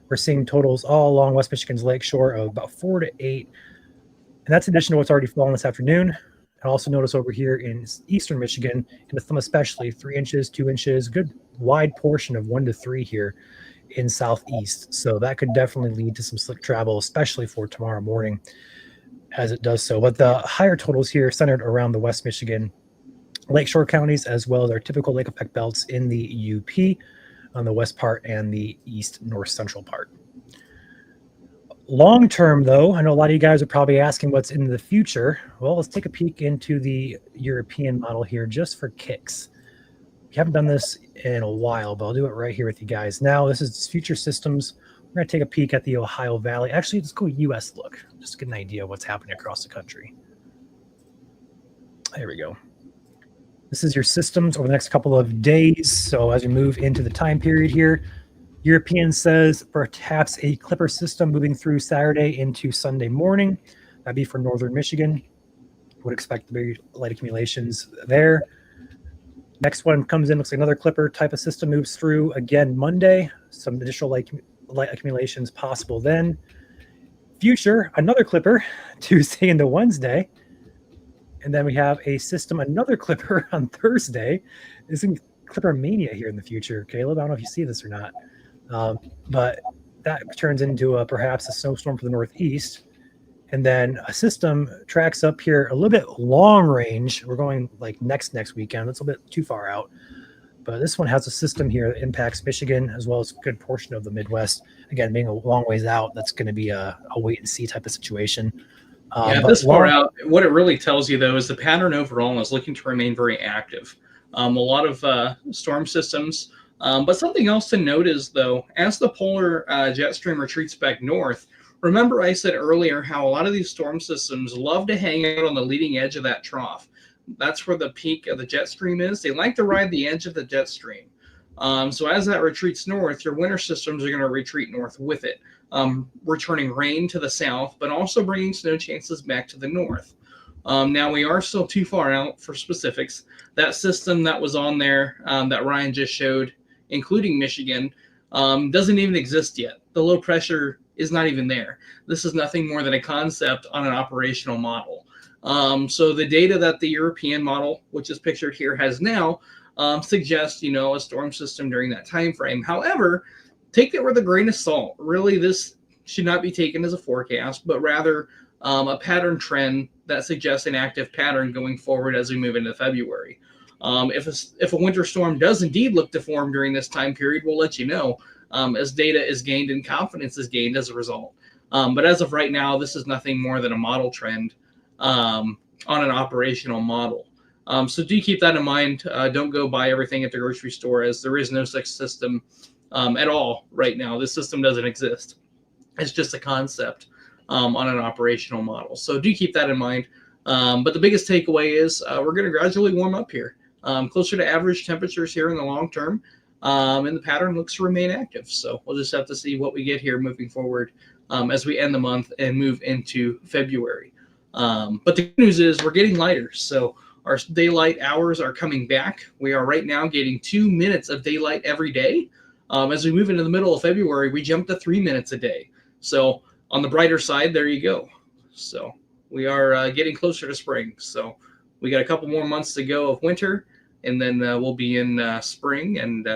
S1: we're seeing totals all along West Michigan's lakeshore of about 4 to 8. And that's in addition to what's already fallen this afternoon. And also notice over here in eastern Michigan, in the thumb especially, 3 inches, 2 inches, good wide portion of 1 to 3 here in southeast. So that could definitely lead to some slick travel, especially for tomorrow morning as it does so. But the higher totals here centered around the West Michigan lakeshore counties, as well as our typical lake effect belts in the UP on the west part and the east north central part. Long term, though, I know a lot of you guys are probably asking what's in the future. Well, let's take a peek into the European model here just for kicks. We haven't done this in a while, but I'll do it right here with you guys. Now, this is future systems. We're going to take a peek at the Ohio Valley. Actually, let's go US look, just to get an idea of what's happening across the country. There we go. This is your systems over the next couple of days. So as we move into the time period here, European says perhaps a Clipper system moving through Saturday into Sunday morning. That'd be for northern Michigan. Would expect very light accumulations there. Next one comes in, looks like another Clipper type of system moves through again Monday. Some additional light accumulations possible then. Future, another Clipper Tuesday into Wednesday. And then we have a system, another Clipper on Thursday. This is Clipper mania here in the future. Caleb, I don't know if you see this or not. But that turns into perhaps a snowstorm for the Northeast. And then a system tracks up here a little bit long range. We're going like next weekend. That's a bit too far out. But this one has a system here that impacts Michigan as well as a good portion of the Midwest. Again, being a long ways out, that's going to be a wait and see type of situation.
S3: This far out, what it really tells you, though, is the pattern overall is looking to remain very active. A lot of storm systems. But something else to note is, though, as the polar jet stream retreats back north, remember I said earlier how a lot of these storm systems love to hang out on the leading edge of that trough. That's where the peak of the jet stream is. They like to ride the edge of the jet stream. So as that retreats north, your winter systems are going to retreat north with it, returning rain to the south, but also bringing snow chances back to the north. Now, we are still too far out for specifics. That system that was on there that Ryan just showed, including Michigan, doesn't even exist yet. The low pressure is not even there. This is nothing more than a concept on an operational model. So the data that the European model, which is pictured here, has now suggests, a storm system during that time frame. However, take that with a grain of salt. Really, this should not be taken as a forecast, but rather a pattern trend that suggests an active pattern going forward as we move into February. If a winter storm does indeed look to form during this time period, we'll let you know as data is gained and confidence is gained as a result. But as of right now, this is nothing more than a model trend on an operational model. So do keep that in mind. Don't go buy everything at the grocery store, as there is no such system at all right now. This system doesn't exist. It's just a concept on an operational model. So do keep that in mind. But the biggest takeaway is we're going to gradually warm up here, closer to average temperatures here in the long term. And the pattern looks to remain active. So we'll just have to see what we get here moving forward as we end the month and move into February. But the good news is we're getting lighter. So Our daylight hours are coming back. We are right now getting 2 minutes of daylight every day. As we move into the middle of February, we jump to 3 minutes a day. So on the brighter side, there you go. So we are getting closer to spring. So we got a couple more months to go of winter, and then we'll be in spring and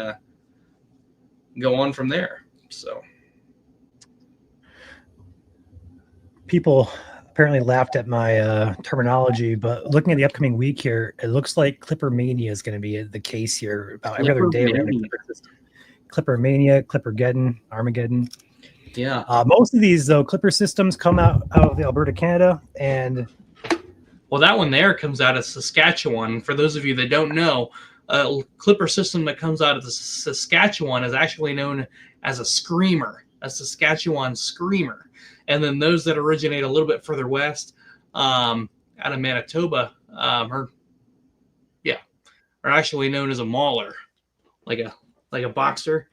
S3: go on from there. So
S1: People apparently laughed at my terminology, but looking at the upcoming week here, it looks like Clipper Mania is going to be the case here. About every other day, we're having a Clipper system. Clipper Mania, Clippergeddon, Armageddon.
S3: yeah.
S1: Most of these, though, Clipper systems come out of the Alberta, Canada, and
S3: Well, that one there comes out of Saskatchewan. For those of you that don't know, a Clipper system that comes out of the Saskatchewan is actually known as a Screamer, a Saskatchewan Screamer. And then those that originate a little bit further west, out of Manitoba, are actually known as a Mauler, like a boxer.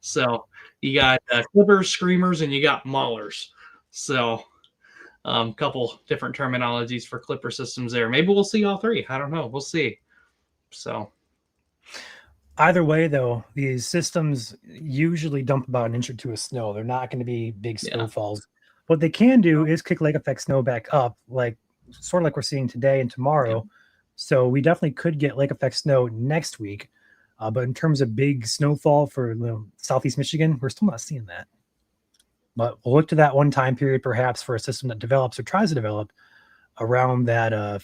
S3: So you got Clippers, Screamers, and you got Maulers. So couple different terminologies for Clipper systems there. Maybe we'll see all three. I don't know. We'll see. So
S1: either way, though, these systems usually dump about an inch or two of snow. They're not going to be big snowfalls. What they can do is kick lake effect snow back up, sort of like we're seeing today and tomorrow.
S3: Yeah.
S1: So we definitely could get lake effect snow next week. But in terms of big snowfall for Southeast Michigan, we're still not seeing that. But we'll look to that one time period, perhaps, for a system that develops or tries to develop around that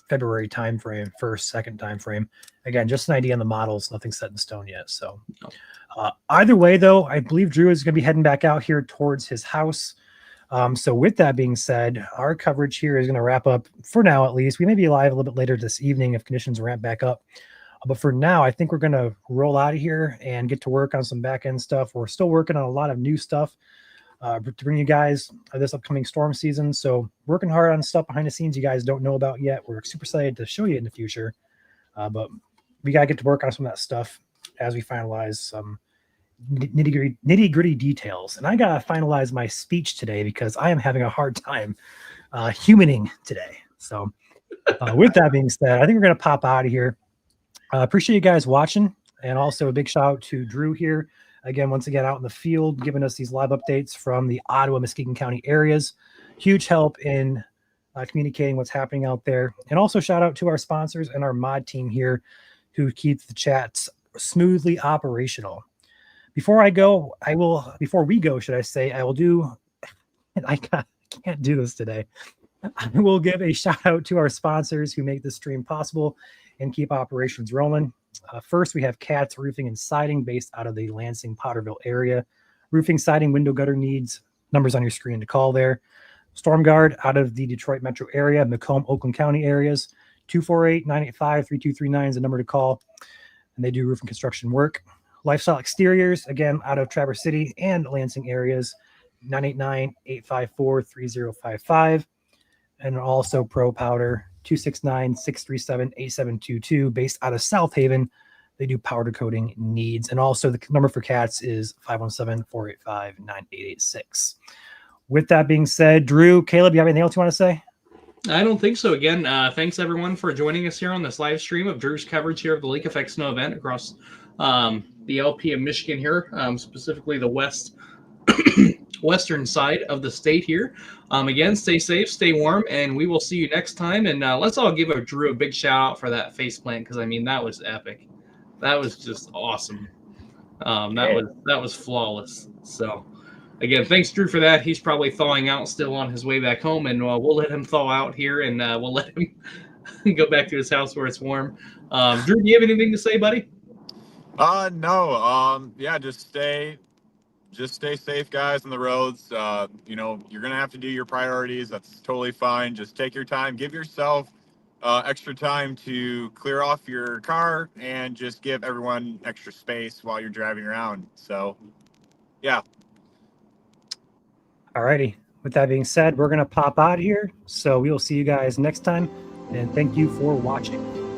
S1: February timeframe, second timeframe. Again, just an idea on the models, nothing set in stone yet. So either way, though, I believe Drew is going to be heading back out here towards his house. So with that being said, our coverage here is going to wrap up for now, at least. We may be live a little bit later this evening if conditions ramp back up. But for now, I think we're going to roll out of here and get to work on some back end stuff. We're still working on a lot of new stuff to bring you guys this upcoming storm season. So working hard on stuff behind the scenes you guys don't know about yet. We're super excited to show you in the future. But we got to get to work on some of that stuff as we finalize some nitty gritty details. And I got to finalize my speech today because I am having a hard time humaning today. So with that being said, I think we're going to pop out of here. Appreciate you guys watching, and also a big shout out to Drew here again, once again out in the field, giving us these live updates from the Ottawa, Muskegon County areas. Huge help in communicating what's happening out there. And also shout out to our sponsors and our mod team here who keep the chats smoothly operational. Before we go, I will do, I can't do this today. I will give a shout out to our sponsors who make this stream possible and keep operations rolling. First, we have Katz Roofing and Siding based out of the Lansing, Potterville area. Roofing, siding, window, gutter needs. Numbers on your screen to call there. StormGuard out of the Detroit metro area, Macomb, Oakland County areas. 248-985-3239 is the number to call. And they do roofing construction work. Lifestyle Exteriors, again, out of Traverse City and Lansing areas. 989-854-3055. And also Pro Powder, 269-637-8722, based out of South Haven. They do powder coating needs. And also the number for Cats is 517-485-9886. With that being said, Drew, Caleb, you have anything else you want to say?
S3: I don't think so. Again, thanks everyone for joining us here on this live stream of Drew's coverage here of the Lake Effect Snow event across the LP of Michigan here, specifically the western side of the state here. Again, stay safe, stay warm, and we will see you next time. And let's all give Drew a big shout out for that faceplant, because I mean that was epic. That was just awesome. That was flawless. So again, thanks Drew for that. He's probably thawing out still on his way back home, and we'll let him thaw out here, and we'll let him go back to his house where it's warm. Drew, do you have anything to say, buddy?
S2: No. Yeah, just stay safe, guys, on the roads. You're going to have to do your priorities. That's totally fine. Just take your time. Give yourself extra time to clear off your car and just give everyone extra space while you're driving around. So, yeah.
S1: All righty. With that being said, we're going to pop out of here. So we will see you guys next time. And thank you for watching.